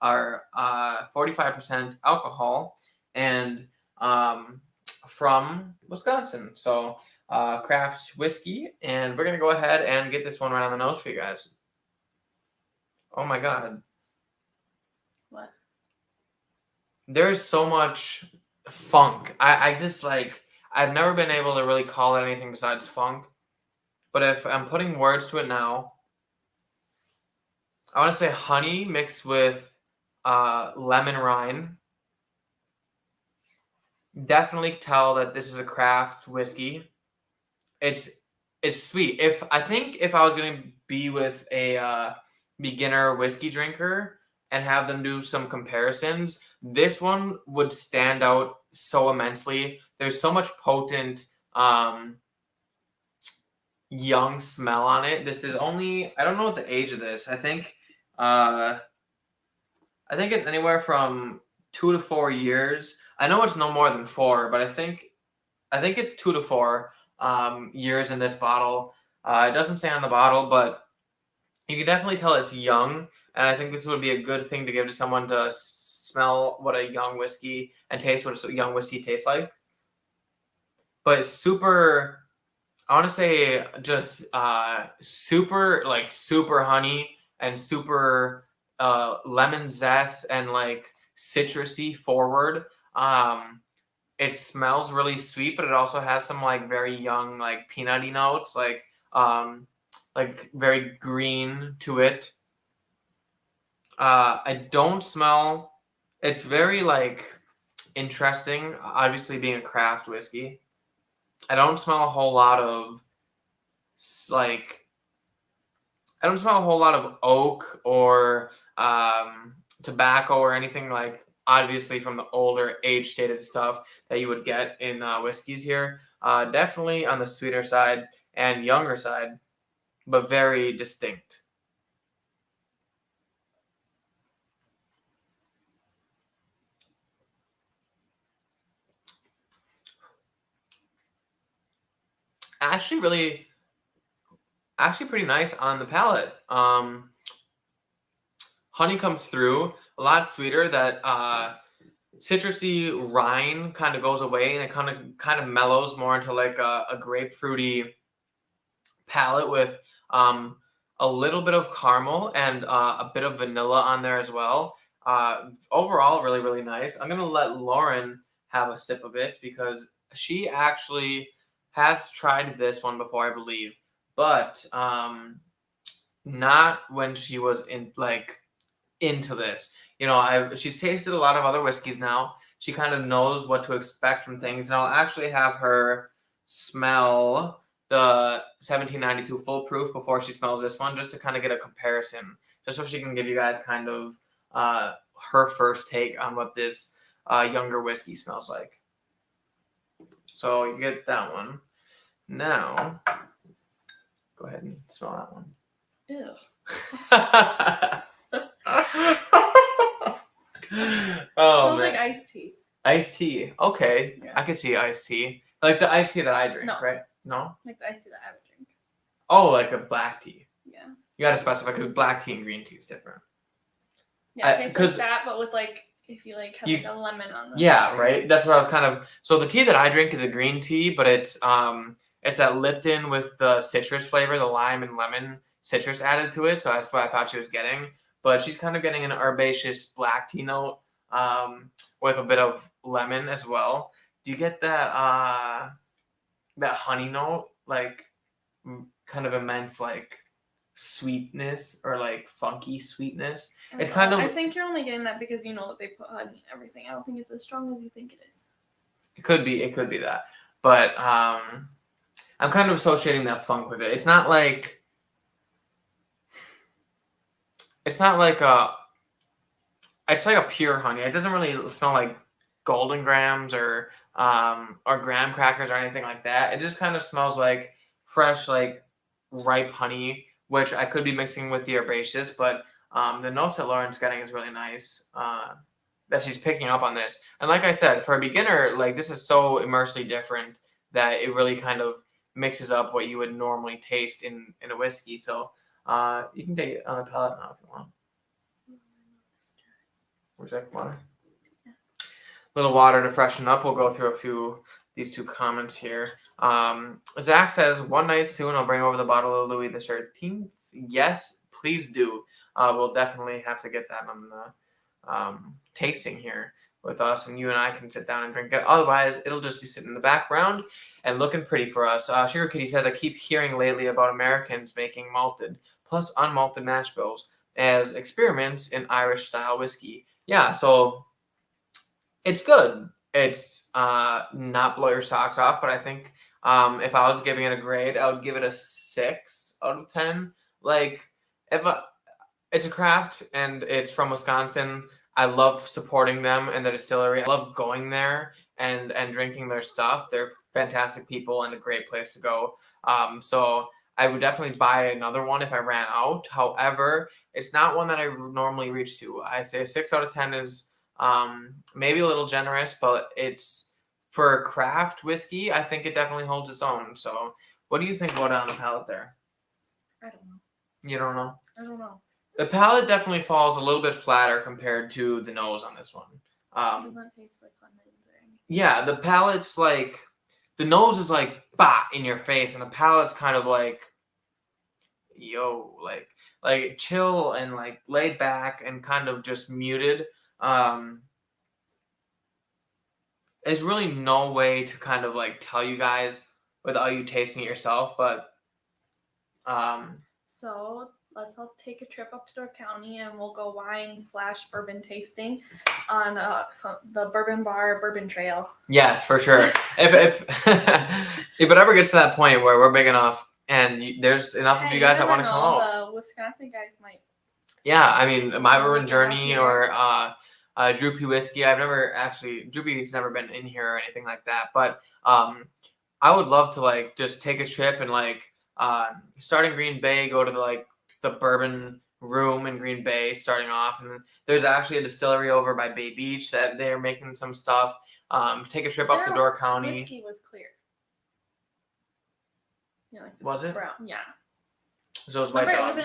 Speaker 1: or 45% alcohol, and from Wisconsin. So craft whiskey, and we're gonna go ahead and get this one right on the nose for you guys. Oh my God.
Speaker 2: What?
Speaker 1: There's so much funk. I just like, I've never been able to really call it anything besides funk. But if I'm putting words to it now, I want to say honey mixed with lemon rind. Definitely tell that this is a craft whiskey. It's sweet. If I was gonna be with a beginner whiskey drinker and have them do some comparisons, this one would stand out so immensely. There's so much potent young smell on it. This is only, I don't know what the age of this. I think it's anywhere from 2 to 4 years. I know it's no more than 4, but I think it's 2 to 4 years in this bottle. It doesn't say on the bottle, but you can definitely tell it's young, and I think this would be a good thing to give to someone to smell what a young whiskey and taste what a young whiskey tastes like. But it's super, I want to say just super honey and super lemon zest and like citrusy forward. It smells really sweet, but it also has some like very young like peanutty notes, like very green to it. I don't smell. It's very like interesting. Obviously, being a craft whiskey, I don't smell a whole lot of like. I don't smell a whole lot of oak or tobacco or anything like. Obviously, from the older age-stated stuff that you would get in whiskeys here, definitely on the sweeter side and younger side, but very distinct. Actually pretty nice on the palate. Honey comes through a lot sweeter. That citrusy rind kind of goes away, and it kind of mellows more into like a grapefruity palate with a little bit of caramel and a bit of vanilla on there as well. Overall, really, really nice. I'm going to let Loren have a sip of it because she actually has tried this one before, I believe, but not when she was into this. You know, she's tasted a lot of other whiskeys now. She kind of knows what to expect from things, and I'll actually have her smell the 1792 Full Proof before she smells this one, just to kind of get a comparison, just so she can give you guys kind of her first take on what this younger whiskey smells like. So you get that one. Now, go ahead and smell that one.
Speaker 2: Ew.
Speaker 1: Oh,
Speaker 2: it smells like iced tea.
Speaker 1: Iced tea. Okay. Yeah. I could see iced tea. Like the iced tea that I drink,
Speaker 2: No.
Speaker 1: right? No?
Speaker 2: Like the iced tea that I would drink.
Speaker 1: Oh, like a black tea.
Speaker 2: Yeah.
Speaker 1: You gotta specify because black tea and green tea is different.
Speaker 2: Yeah, it tastes like that, but with like, if you like have like a lemon on the
Speaker 1: Yeah, right? That's what I was kind of... So the tea that I drink is a green tea, but it's It's that Lipton with the citrus flavor, the lime and lemon citrus added to it. So that's what I thought she was getting. But she's kind of getting an herbaceous black tea note with a bit of lemon as well. Do you get that that honey note, like kind of immense like sweetness or like funky sweetness? It's kind of.
Speaker 2: I think you're only getting that because you know that they put honey and everything. I don't think it's as strong as you think it is.
Speaker 1: It could be that, but I'm kind of associating that funk with it. It's not like a. It's like a pure honey. It doesn't really smell like golden grams or graham crackers or anything like that. It just kind of smells like fresh, like ripe honey, which I could be mixing with the herbaceous, but the notes that Lauren's getting is really nice. That she's picking up on this. And like I said, for a beginner, like this is so immersely different that it really kind of mixes up what you would normally taste in a whiskey. So you can take it on the palate now if you want. Would you like water? Yeah. Little water to freshen up. We'll go through these two comments here. Zach says, one night soon I'll bring over the bottle of Louis the 13th. Yes, please do. We'll definitely have to get that on the tasting here with us, and you and I can sit down and drink it. Otherwise, it'll just be sitting in the background and looking pretty for us. Sugar Kitty says, I keep hearing lately about Americans making malted plus unmalted mash bills as experiments in Irish-style whiskey. Yeah, so it's good. It's not blow your socks off, but I think if I was giving it a grade, I would give it a 6 out of 10. Like, it's a craft and it's from Wisconsin. I love supporting them and the distillery. I love going there and drinking their stuff. They're fantastic people and a great place to go. So I would definitely buy another one if I ran out. However, it's not one that I normally reach to. I say a 6 out of 10 is maybe a little generous, but it's for craft whiskey. I think it definitely holds its own. So what do you think about it on the palate there?
Speaker 2: I don't know.
Speaker 1: You don't know?
Speaker 2: I don't know.
Speaker 1: The palate definitely falls a little bit flatter compared to the nose on this one.
Speaker 2: It doesn't taste like lemons or anything.
Speaker 1: Yeah, the palate's like, the nose is like, bah, in your face, and the palate's kind of like, yo, like chill and like laid back and kind of just muted. There's really no way to kind of like tell you guys without you tasting it yourself, but
Speaker 2: so let's all take a trip up to Door County and we'll go wine/bourbon tasting on the Bourbon Bar Bourbon Trail.
Speaker 1: Yes, for sure. if it ever gets to that point where we're big enough and there's enough of you guys that want to come out,
Speaker 2: the Wisconsin guys might.
Speaker 1: Yeah, I mean, My Bourbon Journey or Droopy Whiskey. Droopy's never been in here or anything like that, but I would love to like just take a trip and like start in Green Bay, go to the bourbon room in Green Bay starting off, and there's actually a distillery over by Bay Beach that they're making some stuff. Take a trip up to Door County.
Speaker 2: Whiskey was clear. Yeah, like
Speaker 1: was it
Speaker 2: brown? Yeah.
Speaker 1: So it was white dog.
Speaker 2: It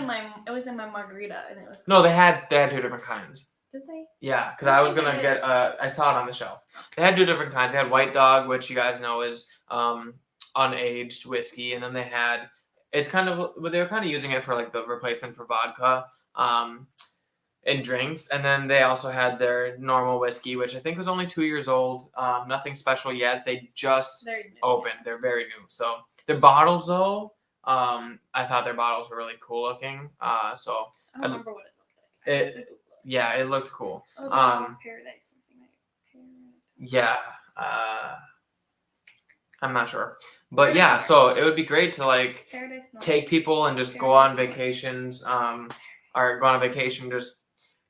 Speaker 2: was in my margarita, and it was.
Speaker 1: No, they had 2 different kinds.
Speaker 2: Did they?
Speaker 1: Yeah, because I was gonna get. I saw it on the shelf. They had 2 different kinds. They had White Dog, which you guys know is unaged whiskey, and then they had. It's kind of, but they were kind of using it for like the replacement for vodka, in drinks, and then they also had their normal whiskey, which I think was only 2 years old. Nothing special yet. They just opened. They're very new. So their bottles, though, I thought their bottles were really cool looking. So
Speaker 2: I don't remember what it looked like.
Speaker 1: Yeah, it looked cool.
Speaker 2: Oh, it was like Paradise, something like
Speaker 1: Paradise. Yeah. I'm not sure. But yeah, so it would be great to like take people and just go on vacations, or go on a vacation, just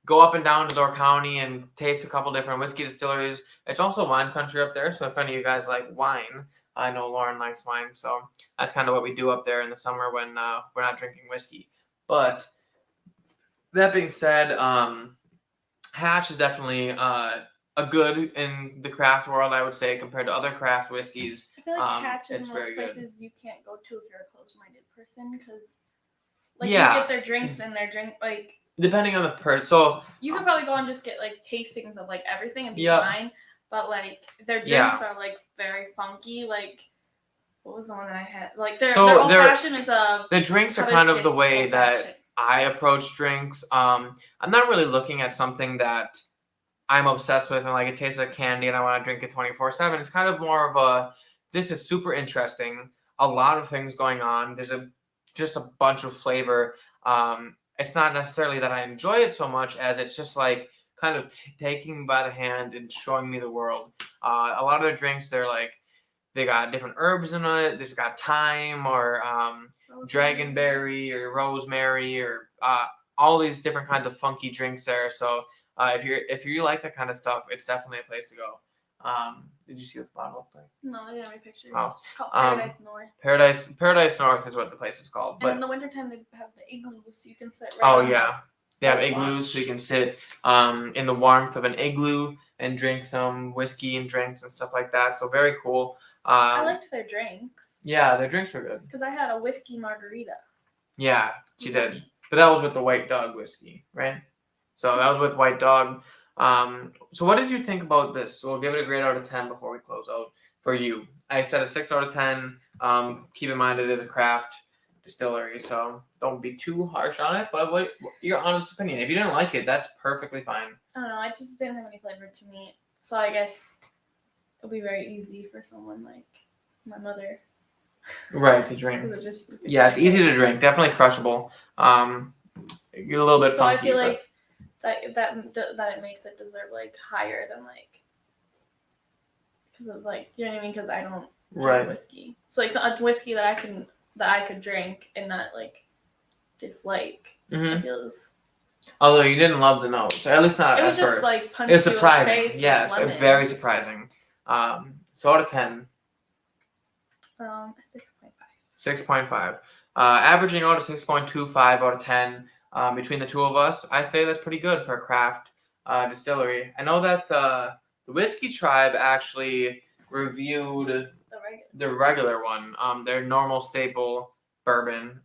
Speaker 1: go up and down to Door County and taste a couple different whiskey distilleries. It's also wine country up there, so if any of you guys like wine, I know Loren likes wine, so that's kind of what we do up there in the summer when we're not drinking whiskey. But that being said, Hatch is definitely a good in the craft world, I would say, compared to other craft whiskeys.
Speaker 2: I feel like Hatch is one of those places you can't go to if you're a closed-minded person, because you get their drinks and their drink
Speaker 1: depending on the person. So
Speaker 2: you could probably go and just get like tastings of like everything and be fine, but like their drinks are like very funky. Like What was the one that I had? Like they're
Speaker 1: So
Speaker 2: old fashioned. It's a
Speaker 1: the drinks are kind of the way that
Speaker 2: old-fashioned.
Speaker 1: I approach drinks. I'm not really looking at something that I'm obsessed with and like it tastes like candy and I want to drink it 24/7. It's kind of more of a, this is super interesting. A lot of things going on. There's just a bunch of flavor. It's not necessarily that I enjoy it so much as it's just like kind of taking me by the hand and showing me the world. A lot of their drinks, they're like, they got different herbs in it. There's got thyme or dragonberry or rosemary or all these different kinds of funky drinks there. So if you like that kind of stuff, it's definitely a place to go. Did you see the bottle up there?
Speaker 2: No, I didn't have any pictures.
Speaker 1: Oh.
Speaker 2: It's called Paradise North.
Speaker 1: Paradise North is what the place is called. But
Speaker 2: and in the wintertime, they have the igloos, so you can sit right
Speaker 1: oh
Speaker 2: on
Speaker 1: yeah, they have igloos, so you can sit in the warmth of an igloo and drink some whiskey and drinks and stuff like that. So very cool.
Speaker 2: I liked their drinks.
Speaker 1: Yeah, their drinks were good.
Speaker 2: Because I had a whiskey margarita.
Speaker 1: Yeah, she did. But that was with the White Dog whiskey, right? So that was with White Dog. So what did you think about this? So we'll give it a grade out of 10 before we close out for you. I said a 6 out of 10. Keep in mind it is a craft distillery, so don't be too harsh on it. But what your honest opinion? If you didn't like it, that's perfectly fine.
Speaker 2: I don't know. I just didn't have any flavor to me. So I guess it'll be very easy for someone like my mother.
Speaker 1: Right, to drink. It's easy to drink. Definitely crushable. You're a little bit funky.
Speaker 2: So I feel like that it makes it deserve like higher than like, because of like, you know what I mean? Because I don't drink whiskey. So like a whiskey that I could drink and not like dislike.
Speaker 1: Mm-hmm.
Speaker 2: I feel is.
Speaker 1: Although you didn't love the notes, at least not at first.
Speaker 2: It was just like punched
Speaker 1: it was
Speaker 2: you in
Speaker 1: surprising.
Speaker 2: the face.
Speaker 1: Yes, very surprising. So out of 10.
Speaker 2: 6.5.
Speaker 1: 6.5. Averaging out of 6.25 out of 10 between the two of us. I'd say that's pretty good for a craft distillery. I know that the Whiskey Tribe actually reviewed the regular one, their normal staple bourbon.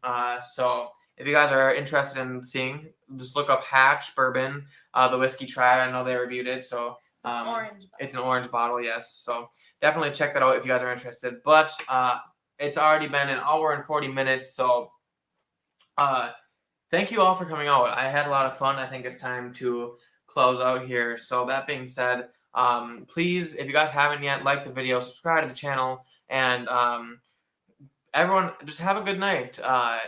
Speaker 1: So if you guys are interested in seeing, just look up Hatch Bourbon, the Whiskey Tribe. I know they reviewed it. So it's an orange bottle, yes. So definitely check that out if you guys are interested. But it's already been an hour and 40 minutes. So thank you all for coming out. I had a lot of fun. I think it's time to close out here. So that being said, please, if you guys haven't yet, like the video, subscribe to the channel, and everyone, just have a good night.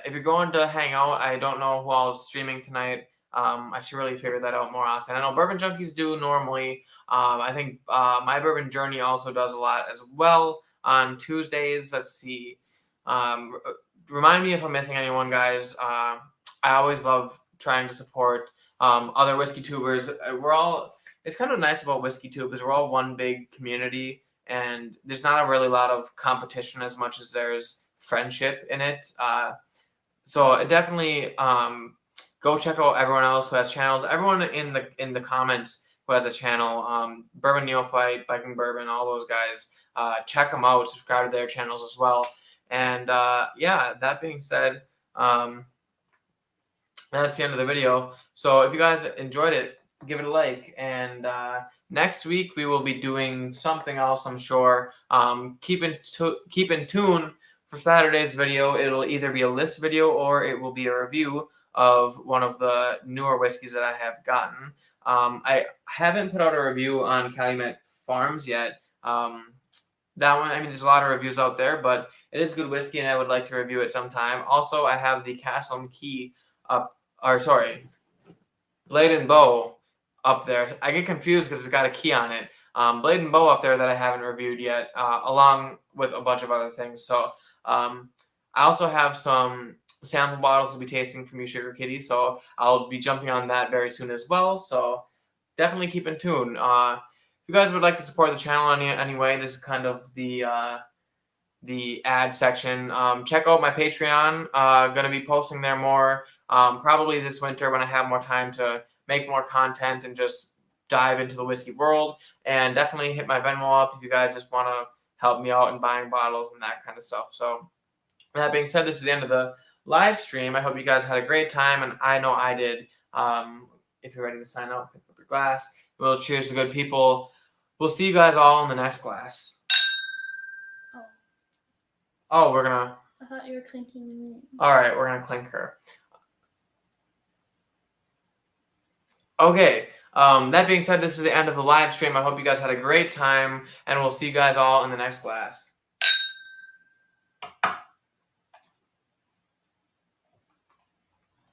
Speaker 1: If you're going to hang out, I don't know who all is streaming tonight. I should really figure that out more often. I know Bourbon Junkies do normally. I think My Bourbon Journey also does a lot as well on Tuesdays. Let's see. Remind me if I'm missing anyone, guys. I always love trying to support other whiskey tubers. It's kind of nice about whiskey tube is we're all one big community, and there's not a really lot of competition as much as there's friendship in it. So definitely go check out everyone else who has channels. Everyone in the comments who has a channel, Bourbon Neophyte, Biking Bourbon, all those guys. Check them out. Subscribe to their channels as well. And that being said, that's the end of the video. So if you guys enjoyed it, give it a like. And next week we will be doing something else, I'm sure. Keep in tune for Saturday's video. It'll either be a list video or it will be a review of one of the newer whiskeys that I have gotten. I haven't put out a review on Calumet Farms yet. That one, I mean, there's a lot of reviews out there, but it is good whiskey, and I would like to review it sometime. Also, I have the Castle and Key Blade and Bow up there. I get confused because it's got a key on it. Blade and Bow up there that I haven't reviewed yet, along with a bunch of other things. So I also have some sample bottles to be tasting from you, Sugar Kitty. So I'll be jumping on that very soon as well. So definitely keep in tune. If you guys would like to support the channel anyway, this is kind of the ad section. Check out my Patreon. Going to be posting there more probably this winter when I have more time to make more content and just dive into the whiskey world. And definitely hit my Venmo up if you guys just want to help me out in buying bottles and that kind of stuff. So that being said, this is the end of the live stream. I hope you guys had a great time, and I know I did. If you're ready to sign up, pick up your glass. We'll cheers to good people. We'll see you guys all in the next glass. Oh, we're gonna.
Speaker 2: I thought you were clinking.
Speaker 1: All right, we're gonna clink her. Okay. That being said, this is the end of the live stream. I hope you guys had a great time, and we'll see you guys all in the next class.